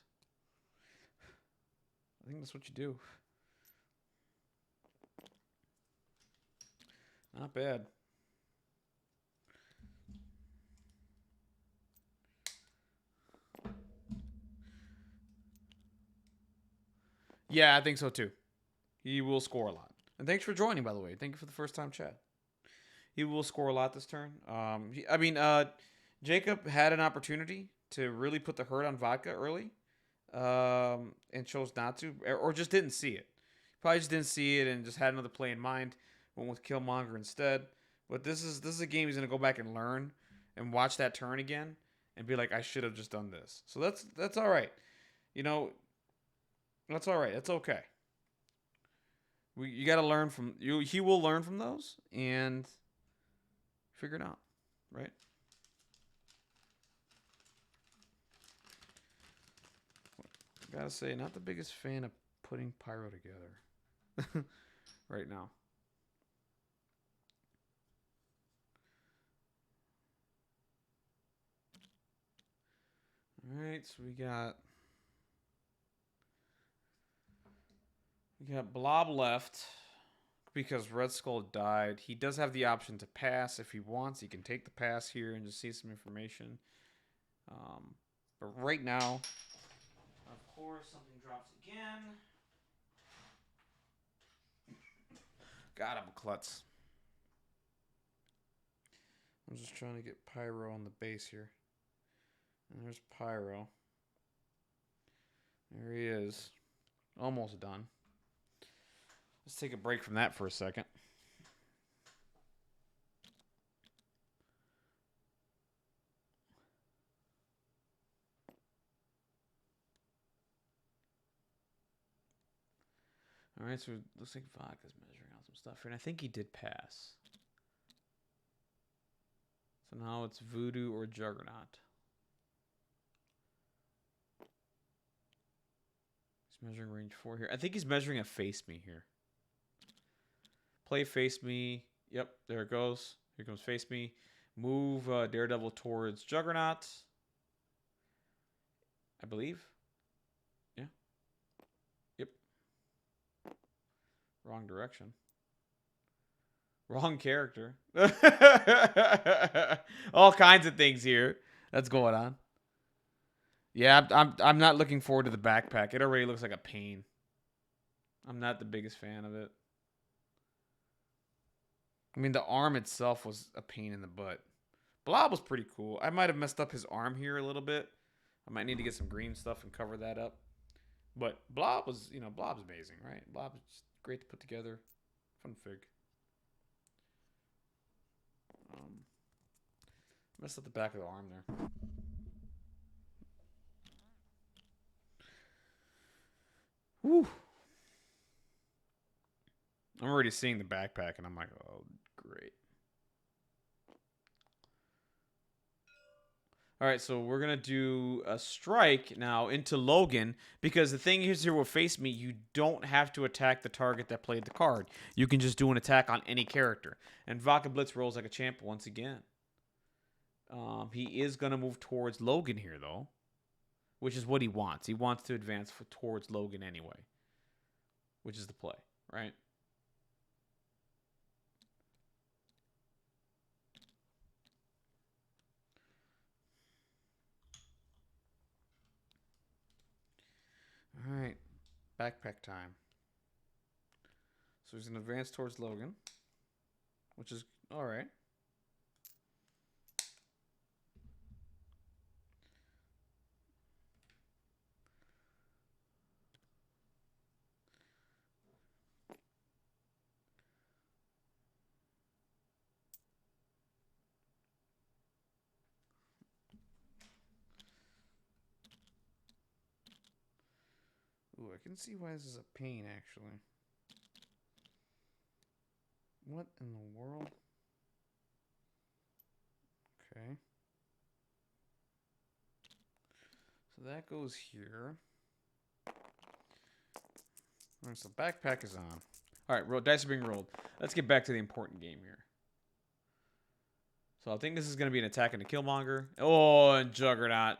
I think that's what you do. Not bad. Yeah, I think so too. He will score a lot. And thanks for joining, by the way. Thank you for the first time chat. He will score a lot this turn. Jacob had an opportunity to really put the hurt on Vodka early, and chose not to, or just didn't see it. Probably just didn't see it and just had another play in mind. Went with Killmonger instead. But this is a game he's gonna go back and learn and watch that turn again and be like, I should have just done this. So that's all right. You know, that's all right. That's okay. You got to learn from you. He will learn from those and figure it out, right? Gotta say, not the biggest fan of putting Pyro together right now. All right, so we got Blob left because Red Skull died. He does have the option to pass if he wants. He can take the pass here and just see some information. But right now, of course, something drops again. God, I'm a klutz. I'm just trying to get Pyro on the base here. And there's Pyro. There he is. Almost done. Let's take a break from that for a second. All right, so it looks like Vodka's measuring out some stuff here, and I think he did pass. So now it's Voodoo or Juggernaut. He's measuring range 4 here. I think he's measuring a face me here. Play face me. Yep, there it goes. Here comes face me. Move Daredevil towards Juggernaut. I believe. Yeah. Yep. Wrong direction. Wrong character. All kinds of things here that's going on. Yeah, I'm not looking forward to the backpack. It already looks like a pain. I'm not the biggest fan of it. I mean, the arm itself was a pain in the butt. Blob was pretty cool. I might have messed up his arm here a little bit. I might need to get some green stuff and cover that up. But Blob was, Blob's amazing, right? Blob is just great to put together. Fun fig. Messed up the back of the arm there. Woo. I'm already seeing the backpack, and I'm like, oh, great. All right, so we're going to do a strike now into Logan, because the thing is here with Face Me, you don't have to attack the target that played the card. You can just do an attack on any character. And Vodkablitz rolls like a champ once again. He is going to move towards Logan here, though, which is what he wants. He wants to advance towards Logan anyway, which is the play, right? All right, backpack time. So he's going to advance towards Logan, which is all right. Ooh, I can see why this is a pain, actually. What in the world? Okay. So that goes here. Alright, so backpack is on. Alright, dice are being rolled. Let's get back to the important game here. So I think this is going to be an attack into Killmonger. Oh, and Juggernaut.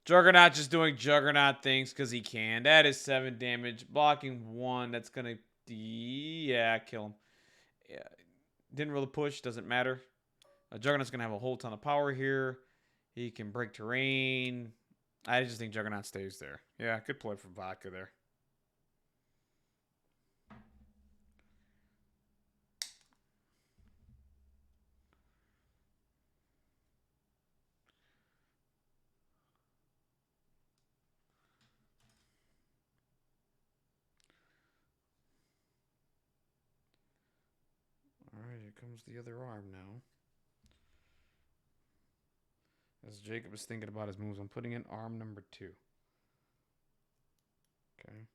Juggernaut just doing Juggernaut things because he can. That is 7 damage. Blocking 1. That's going to... Yeah, kill him. Yeah. Didn't roll the push. Doesn't matter. Juggernaut's going to have a whole ton of power here. He can break terrain. I just think Juggernaut stays there. Yeah, good play from Vodka there. Alright, here comes the other arm now. As Jacob is thinking about his moves, I'm putting in arm number 2. Okay.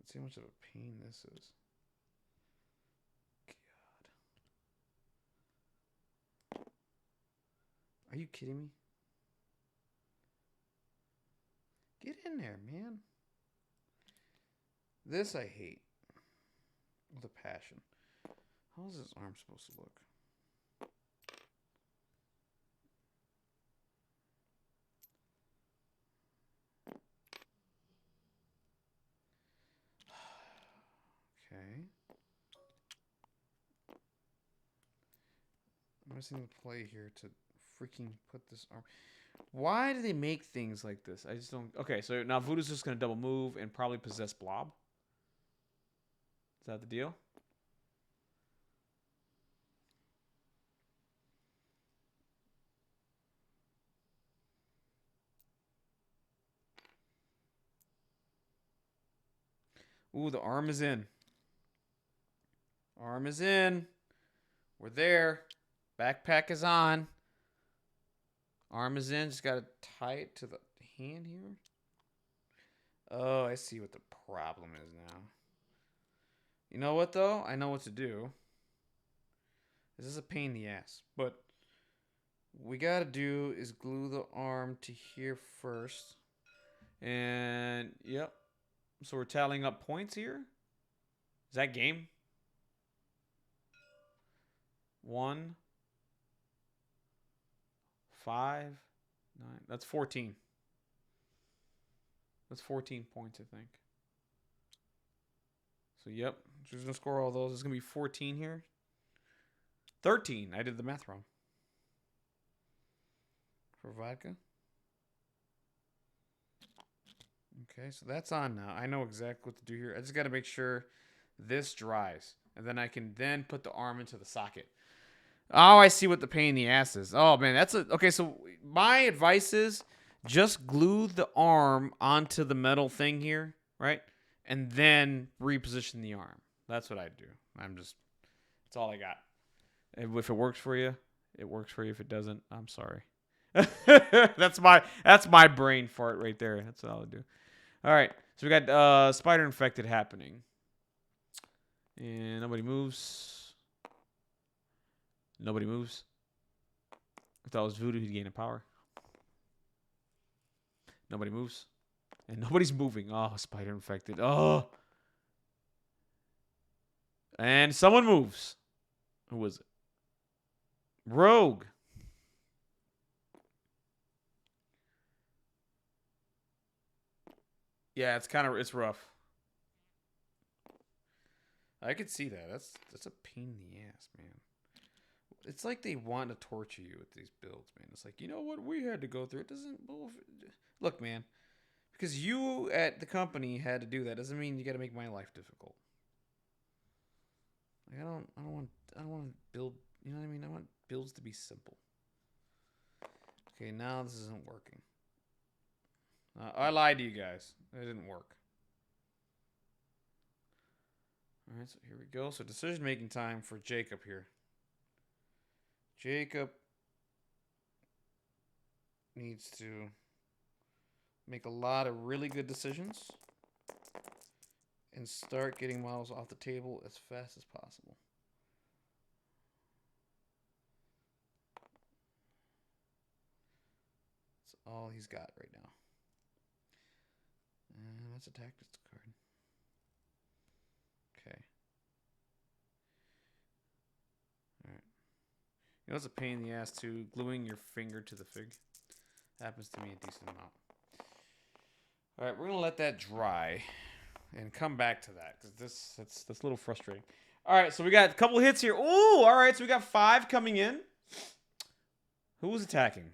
Let's see how much of a pain this is. God. Are you kidding me? Get in there, man. This I hate. With a passion. How is this arm supposed to look? Okay. I'm missing the play here to freaking put this arm. Why do they make things like this? I just don't. Okay, so now Voodoo's just going to double move and probably possess Blob. Is that the deal? Ooh, the arm is in. Arm is in. We're there. Backpack is on. Arm is in. Just got to tie it to the hand here. Oh, I see what the problem is now. You know what, though? I know what to do. This is a pain in the ass. But what we got to do is glue the arm to here first. And, yep. So we're tallying up points here. Is that game? 1, 5, 9. That's 14. That's 14 points, I think. So, yep. Just going to score all those. It's going to be 14 here. 13. I did the math wrong. For Vodka. Okay, so that's on now. I know exactly what to do here. I just got to make sure this dries. And then I can then put the arm into the socket. Oh, I see what the pain in the ass is. Oh, man, that's a... Okay, so my advice is just glue the arm onto the metal thing here, right? And then reposition the arm. That's what I do. That's all I got. If it works for you, it works for you. If it doesn't, I'm sorry. that's my brain fart right there. That's what I'll do. All right, so we got spider infected happening. And nobody moves. Nobody moves. If that was Voodoo, he'd gain a power. Nobody moves. And nobody's moving. Oh, spider infected. Oh. And someone moves. Who was it? Rogue. Yeah, it's rough. I could see that. That's a pain in the ass, man. It's like they want to torture you with these builds, man. It's like, you know what we had to go through. It doesn't... Look, man. Because you at the company had to do that doesn't mean you got to make my life difficult. Like, I don't want to build... You know what I mean? I want builds to be simple. Okay, now this isn't working. I lied to you guys. It didn't work. Alright, so here we go. So decision-making time for Jacob here. Jacob needs to make a lot of really good decisions. and start getting models off the table as fast as possible. That's all he's got right now. And that's a tactics card. Okay. All right. You know what's a pain in the ass too? Gluing your finger to the fig. Happens to me a decent amount. All right, we're gonna let that dry and come back to that because that's a little frustrating. All right, so we got a couple hits here. Ooh, all right, so we got 5 coming in. Who was attacking?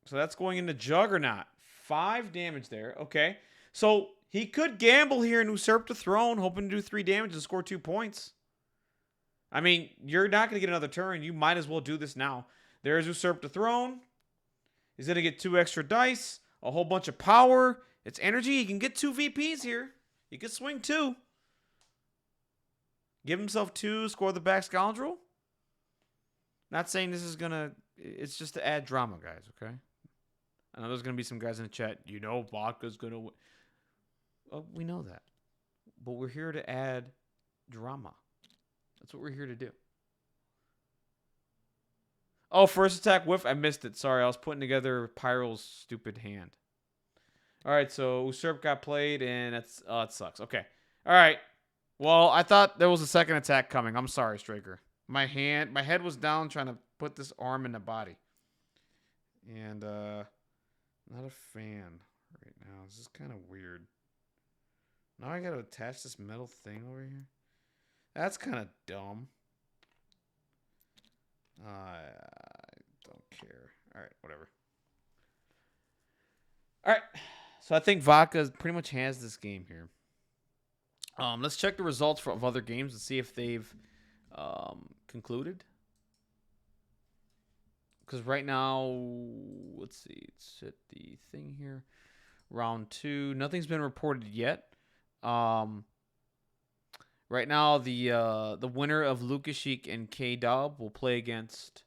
So that's going into Juggernaut. 5 damage there. Okay, so he could gamble here and usurp the throne, hoping to do 3 damage and score 2 points. I mean, you're not going to get another turn. You might as well do this now. There's usurp the throne. He's going to get 2 extra dice, a whole bunch of power. It's energy. He can get 2 VPs here. He could swing 2. Give himself 2, score the back scoundrel. Not saying this is going to... It's just to add drama, guys, okay? I know there's going to be some guys in the chat. You know Vodka's going to win. Oh, we know that. But we're here to add drama. That's what we're here to do. Oh, first attack whiff. I missed it. Sorry, I was putting together Pyro's stupid hand. All right, so Usurp got played, and that's it sucks. Okay. All right. Well, I thought there was a second attack coming. I'm sorry, Straker. My head was down trying to put this arm in the body. And not a fan right now. This is kind of weird. Now I got to attach this metal thing over here. That's kind of dumb. I don't care. All right, whatever. All right. So I think Vodka pretty much has this game here. Let's check the results of other games and see if they've concluded. Because right now, let's see. Let's hit the thing here. Round 2. Nothing's been reported yet. Right now, the winner of Lukashik and K-Dub will play against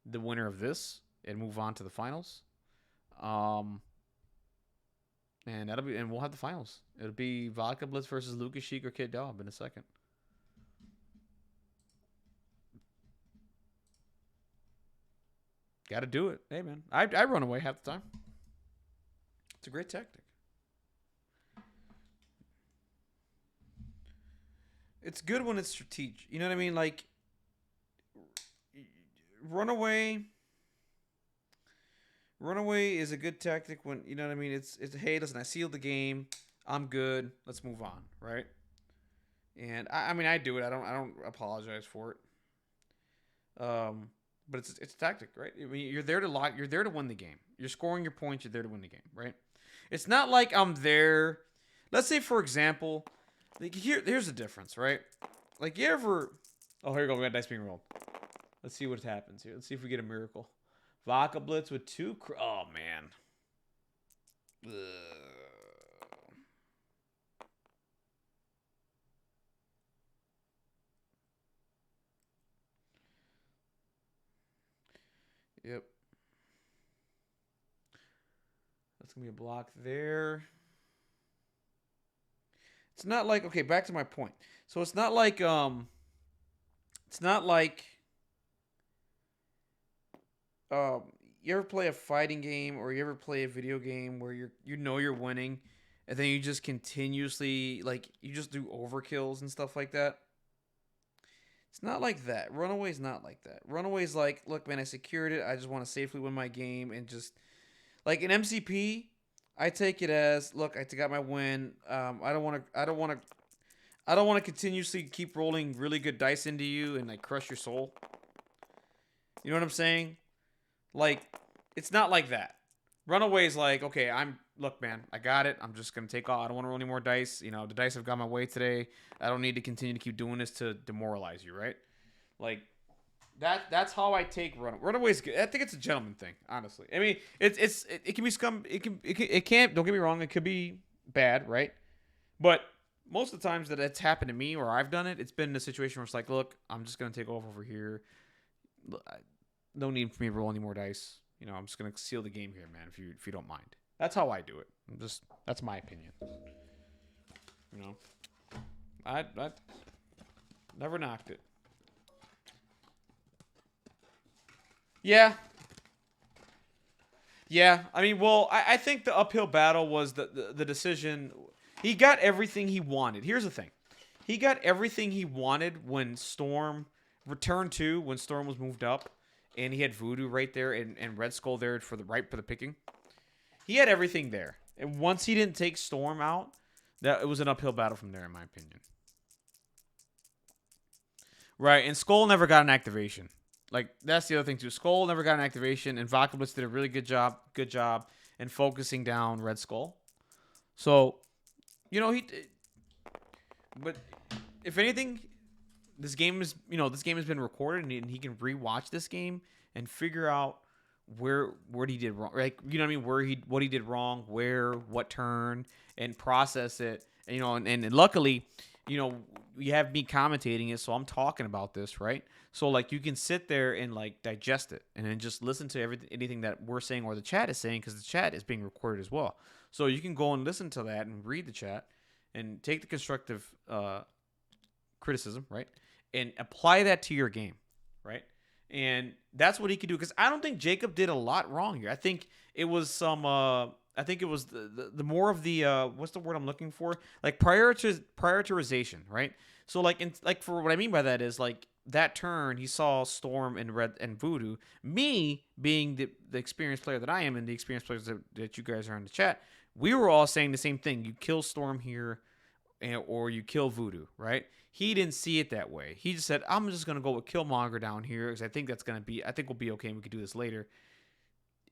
the winner of this and move on to the finals. And we'll have the finals. It'll be Vodkablitz versus Lukashik or K-Dub in a second. Got to do it. Hey, man. I run away half the time. It's a great tactic. It's good when it's strategic. You know what I mean? Like, runaway is a good tactic when, you know what I mean? It's hey, listen, I sealed the game. I'm good. Let's move on, right? And I mean, I do it. I don't apologize for it. But it's a tactic, right? I mean, you're there to win the game. You're scoring your points, you're there to win the game, right? It's not like I'm there. Let's say, for example, like here's the difference, right? Like, you ever... Oh, here we go. We got dice being rolled. Let's see what happens here. Let's see if we get a miracle. Vodkablitz with 2... Oh, man. Ugh. Yep. That's going to be a block there. It's not like... Okay, back to my point. So it's not like... It's not like... You ever play a fighting game or you ever play a video game where you're winning and then you just continuously, like, you just do overkills and stuff like that? It's not like that. Runaway's not like that. Runaway's like, look, man, I secured it. I just want to safely win my game and just... Like, in MCP, I take it as, look, I got my win. I don't want to continuously keep rolling really good dice into you and, like, crush your soul. You know what I'm saying? Like, it's not like that. Runaway's like, okay, look, man, I got it. I'm just going to take all. I don't want to roll any more dice. You know, the dice have got my way today. I don't need to continue to keep doing this to demoralize you, right? Like, that's how I take Runaway. Runaway's good. I think it's a gentleman thing, honestly. I mean, it can be scum. It can't, don't get me wrong, it could be bad, right? But most of the times that it's happened to me or I've done it, it's been in a situation where it's like, look, I'm just going to take over here. No need for me to roll any more dice. You know, I'm just gonna seal the game here, man. If you don't mind, that's how I do it. That's my opinion. You know, I never knocked it. Yeah, yeah. I mean, well, I think the uphill battle was the decision. He got everything he wanted. Here's the thing. He got everything he wanted when Storm returned to when Storm was moved up, and he had Voodoo right there and Red Skull there for the picking. He had everything there, and once he didn't take Storm out, that it was an uphill battle from there, in my opinion. Right, and Skull never got an activation. Like that's the other thing too. Skull never got an activation, and Vodkablitz did a really good job in focusing down Red Skull. So, he. But if anything, this game has been recorded, and he can rewatch this game and figure out where what he did wrong. Like you know what I mean, what he did wrong, what turn, and process it. And luckily, you have me commentating it, so I'm talking about this, right? So like you can sit there and like digest it, and then just listen to anything that we're saying or the chat is saying, because the chat is being recorded as well. So you can go and listen to that and read the chat and take the constructive criticism, right, and apply that to your game, right? And that's what he could do, because I don't think Jacob did a lot wrong here. I think it was some. I think it was the more of the what's the word I'm looking for? Like prioritization, right? So like for what I mean by that is like that turn he saw Storm and Red and Voodoo. Me being the experienced player that I am, and the experienced players that you guys are in the chat, we were all saying the same thing. You kill Storm here, or you kill Voodoo, right? He didn't see it that way. He just said, I'm just going to go with Killmonger down here, because I think we'll be okay, and we could do this later.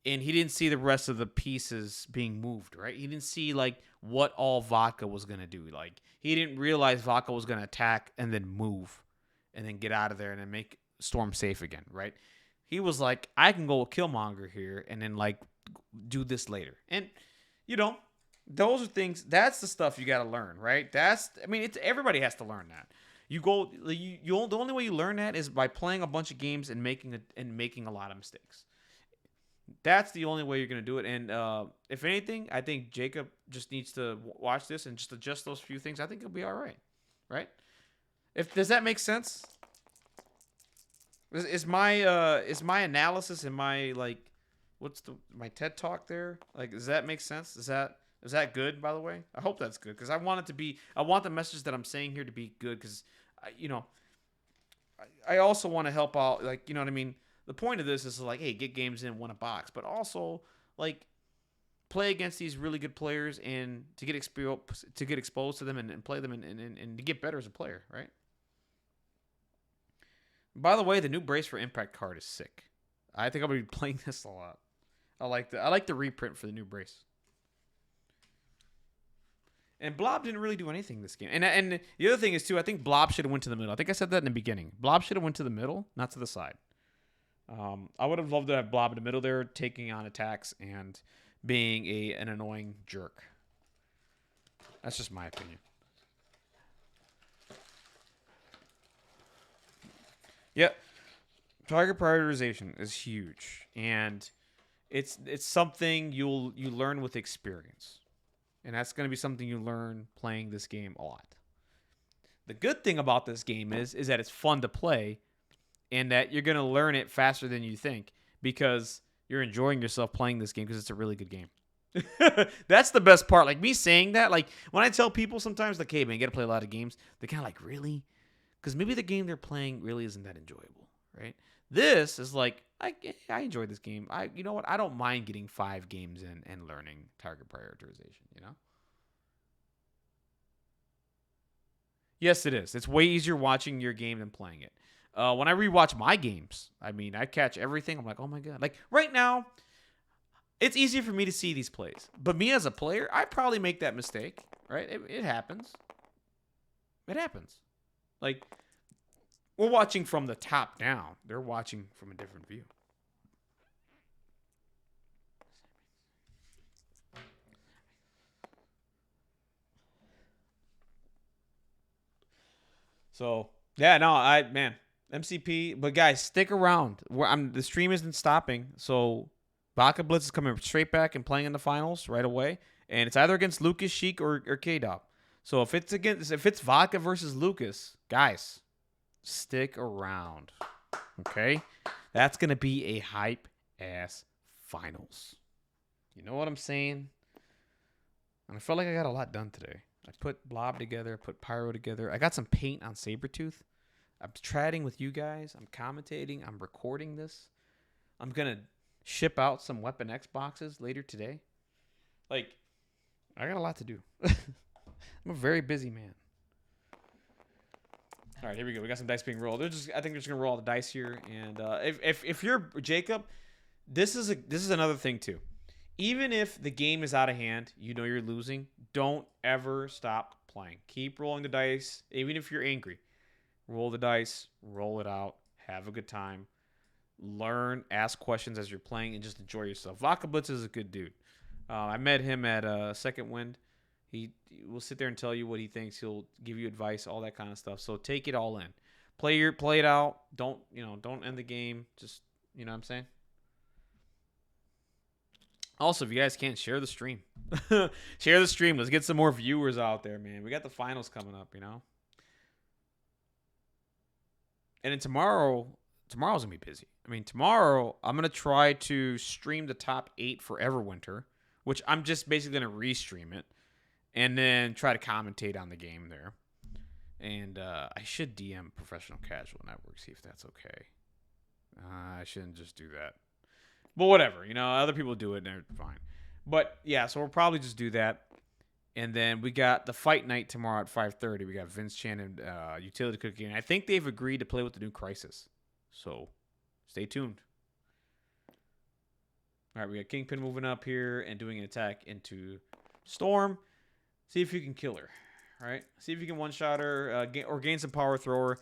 And he didn't see the rest of the pieces being moved, right? He didn't see, like, what all Vodka was going to do. Like, he didn't realize Vodka was going to attack and then move and then get out of there and then make Storm safe again, right? He was like, I can go with Killmonger here and then, like, do this later. And, those are things. That's the stuff you got to learn, right? Everybody has to learn that. The only way you learn that is by playing a bunch of games and making a lot of mistakes. That's the only way you're gonna do it. And if anything, I think Jacob just needs to watch this and just adjust those few things. I think he'll be all right, right? Does that make sense? Is my analysis and my my TED talk there? Like, does that make sense? Is that good, by the way? I hope that's good, because I want the message that I'm saying here to be good, because, I also want to help out, like, you know what I mean? The point of this is like, hey, get games in, win a box, but also, like, play against these really good players and to get exposed to them and play them and to get better as a player, right? By the way, the new Brace for Impact card is sick. I think I'll be playing this a lot. I like the reprint for the new Brace. And Blob didn't really do anything this game. And the other thing is, too, I think Blob should have went to the middle. I think I said that in the beginning. Blob should have went to the middle, not to the side. I would have loved to have Blob in the middle there, taking on attacks and being an annoying jerk. That's just my opinion. Yeah. Target prioritization is huge. And it's something you learn with experience. And that's going to be something you learn playing this game a lot. The good thing about this game is that it's fun to play, and that you're going to learn it faster than you think, because you're enjoying yourself playing this game, because it's a really good game. That's the best part. Like, me saying that, like, when I tell people sometimes, like, hey, man, you got to play a lot of games, they're kind of like, really? Because maybe the game they're playing really isn't that enjoyable, right? This is like, I enjoy this game. You know what? I don't mind getting 5 games in and learning target prioritization, Yes, it is. It's way easier watching your game than playing it. When I rewatch my games, I catch everything. I'm like, oh my God. Like, right now, it's easier for me to see these plays. But me as a player, I probably make that mistake, right? It happens. It happens. Like, we're watching from the top down. They're watching from a different view. So, yeah, no, MCP. But guys, stick around. The stream isn't stopping. So, Vodkablitz is coming straight back and playing in the finals right away. And it's either against Lucas, Sheik, or K-Dop. So if it's Vodka versus Lucas, guys, stick around. Okay? That's going to be a hype ass finals. You know what I'm saying? And I felt like I got a lot done today. I put Blob together, put Pyro together. I got some paint on Sabretooth. I'm chatting with you guys. I'm commentating. I'm recording this. I'm going to ship out some Weapon X boxes later today. Like, I got a lot to do. I'm a very busy man. All right, here we go. We got some dice being rolled. I think they're just gonna roll all the dice here. And if you're Jacob, this is another thing too. Even if the game is out of hand, you know you're losing. Don't ever stop playing. Keep rolling the dice, even if you're angry. Roll the dice, roll it out, have a good time, learn, ask questions as you're playing, and just enjoy yourself. Vodkablitz is a good dude. I met him at Second Wind. He will sit there and tell you what he thinks. He'll give you advice, all that kind of stuff. So take it all in. Play it out. Don't end the game. Just, you know what I'm saying? Also, if you guys can't, share the stream. Share the stream. Let's get some more viewers out there, man. We got the finals coming up, you know? And then tomorrow's going to be busy. I mean, tomorrow I'm going to try to stream the top 8 for Everwinter, which I'm just basically going to restream it. And then try to commentate on the game there. And I should DM Professional Casual Network, see if that's okay. I shouldn't just do that. But whatever, other people do it and they're fine. But yeah, so we'll probably just do that. And then we got the fight night tomorrow at 5:30. We got Vince Chan and Utility Cookie. And I think they've agreed to play with the new Crisis. So stay tuned. All right, we got Kingpin moving up here and doing an attack into Storm. See if you can kill her. All right. See if you can one-shot her or gain some power thrower.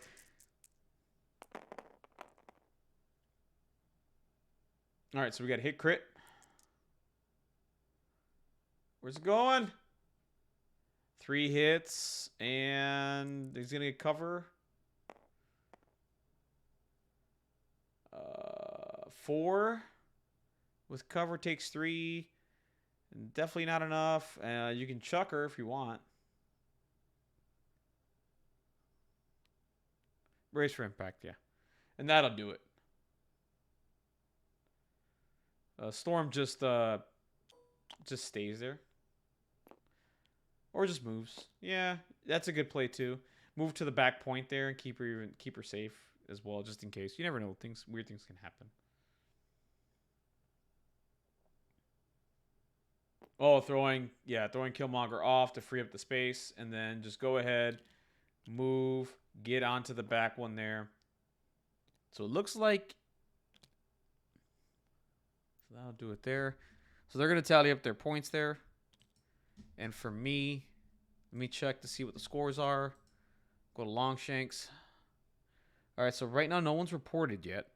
All right. So we got hit crit. Where's it going? 3 hits. And he's going to get cover. 4 with cover takes 3. Definitely not enough. You can chuck her if you want. Brace for impact, yeah. And that'll do it. Storm just stays there. Or just moves. Yeah, that's a good play too. Move to the back point there and keep her safe as well, just in case. You never know, weird things can happen. Oh, throwing Killmonger off to free up the space, and then just go ahead, move, get onto the back one there. So it looks like that'll do it there. So they're going to tally up their points there. And for me, let me check to see what the scores are. Go to Longshanks. All right, so right now no one's reported yet.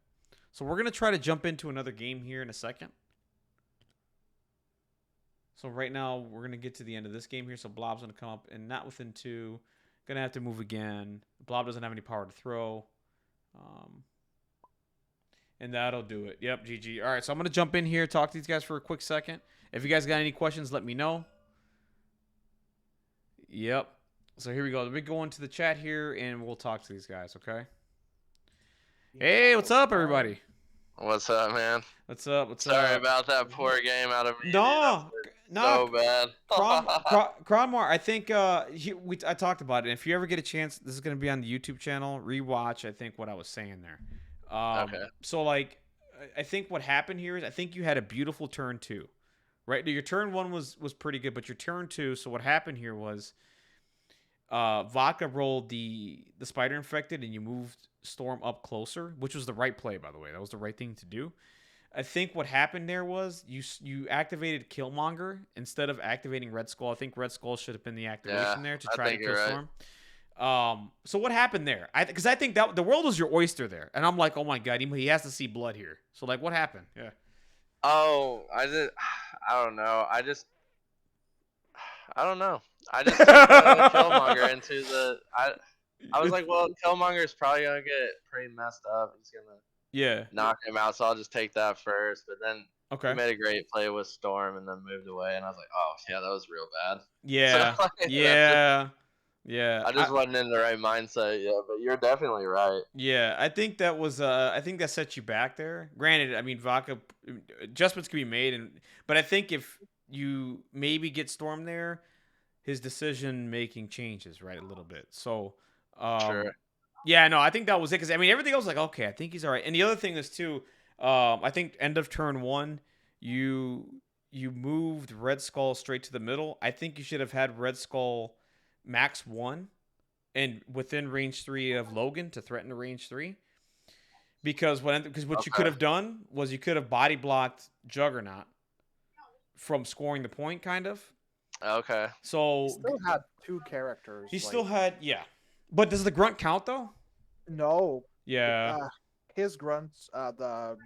So we're going to try to jump into another game here in a second. So right now, we're going to get to the end of this game here. So Blob's going to come up and not within 2. Going to have to move again. Blob doesn't have any power to throw. And that'll do it. Yep, GG. All right, so I'm going to jump in here, talk to these guys for a quick second. If you guys got any questions, let me know. Yep. So here we go. Let me go into the chat here, and we'll talk to these guys, okay? Hey, what's up, everybody? What's up, man? What's up? Sorry about that poor game out of me. No, so bad. Kronmar, I think I talked about it. If you ever get a chance, this is going to be on the YouTube channel. Rewatch, I think, what I was saying there. Okay. So, like, I think what happened here is I think you had a beautiful turn 2, right? Your turn 1 was pretty good, but your turn 2. So what happened here was Vodka rolled the spider infected, and you moved Storm up closer, which was the right play, by the way. That was the right thing to do. I think what happened there was you activated Killmonger instead of activating Red Skull. I think Red Skull should have been the activation there to try to kill Storm. So what happened there? Because I think that the world was your oyster there, and I'm like, oh my god, he has to see blood here. So like, what happened? Yeah. Oh, I don't know. I just Killmonger into the. I was like, well, Killmonger's probably gonna get pretty messed up. He's gonna knock him out, so I'll just take that first. But then He Okay. made a great play with Storm and then moved away, and I was like, oh yeah, that was real bad. So Yeah. like, Yeah. Yeah. I just wasn't in the right mindset. Yeah, but you're definitely right. Yeah, I think that was I think that set you back there. Granted, I mean vodka adjustments can be made but I think if you maybe get Storm there, his decision making changes, right, a little bit. So, Sure. yeah, no, I think that was it cuz I mean everything else was like okay, I think he's all right. And the other thing is too I think end of turn 1 you you moved Red Skull straight to the middle. I think you should have had Red Skull max 1 and within range 3 of Logan to threaten the range 3 because what you could Okay. have done was you could have body blocked Juggernaut from scoring the point kind of. Okay. He So still had two characters. he Like still had yeah. But does the grunt count though? no, Yeah. his grunts, the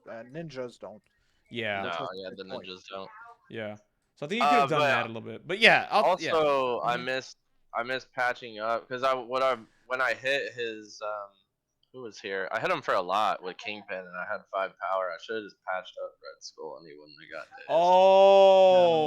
ninjas don't. Yeah. No, Which was yeah, the the point. ninjas don't. Yeah. So I think you could have done But that a little bit. But yeah, I'll yeah. also I Mhm. missed patching up because when I hit his who was here, I hit him for a lot with Kingpin and I had 5 power. I should have just patched up Red Skull and he wouldn't have got his.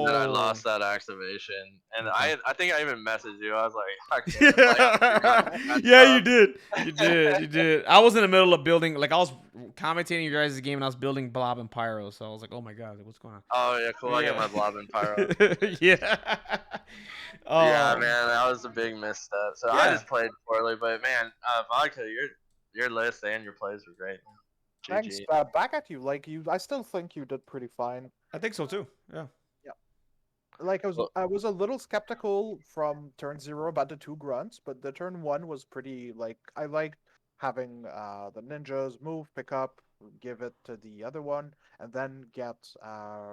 Then I Oh. lost that activation, and Okay. I think I even messaged you. I was like, I can't play. I forgot to patch Yeah, you up. did. You did. You did. I was in the middle of building, like I was commentating your guys' game, and I was building Blob and Pyro. So I was like, "Oh my god, what's going on?" Oh yeah, cool. I get Yeah. my Blob and Pyro. Yeah. Yeah, Oh. man, that was a big misstep. So I Yeah. just played poorly, but man, Vodka, your list and your plays were great. Thanks. GG. Back at you. Like you, I still think you did pretty fine. I think so too. Yeah. Yeah. Like Well, I was a little skeptical from turn 0 about the two grunts, but the turn 1 was pretty like I liked having the ninjas move, pick up, give it to the other one, and then get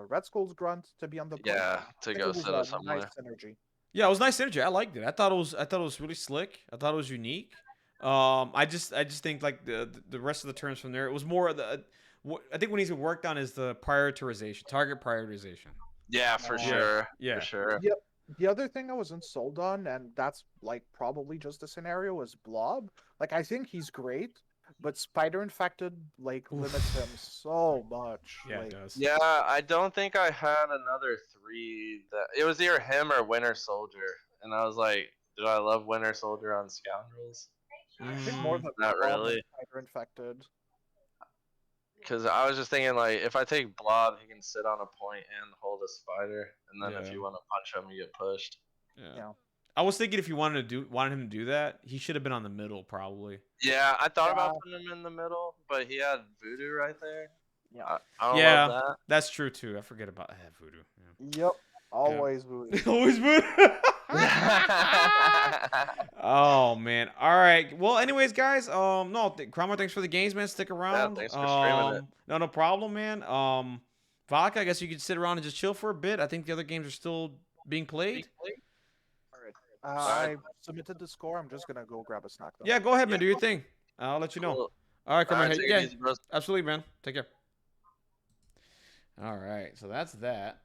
Red Skull's grunt to be on the point. yeah, I to think go it was set a us nice somewhere. synergy. Yeah, it was nice energy. I liked it. I thought it was really slick. I thought it was unique. I just think like the rest of the turns from there, it was more of the. What I think what needs to be worked on is the prioritization, target prioritization. Yeah, for Uh, Yeah, sure, for yeah. sure. Yep. The other thing I wasn't sold on, and that's like probably just a scenario, is Blob. Like I think he's great, but Spider Infected like limits him Oof. so much. Yeah, it Like does. Yeah, I don't think I had another 3 that it was either him or Winter Soldier, and I was like, did I love Winter Soldier on Scoundrels? I think more Mm, than Not Blob and really, Spider Infected. because I was just thinking like if I take Blob, he can sit on a point and hold a spider, and then if yeah, you want to punch him, you get pushed. yeah. Yeah. I was thinking if you wanted him to do that, he should have been on the middle probably. Yeah, I thought Yeah. about putting him in the middle, but he had Voodoo right there. Yeah. I don't love Yeah, that. that's true too. I forget about that voodoo. Yep. Always voodoo. Yeah. Always voodoo. Oh man. All right. Well, anyways, guys. No, Cromwell, thanks for the games, man. Stick Yeah, around. thanks for streaming it. No, no problem, man. Vodka, I guess you could sit around and just chill for a bit. I think the other games are still being played. All right. Alright. I submitted the score. I'm just gonna go grab a snack though. Yeah, go ahead, man. Yeah, do your thing. I'll let you know. Cool. All right, Cromwell. Take it Yeah, easy, bros. absolutely, man. Take care. All right. So that's that.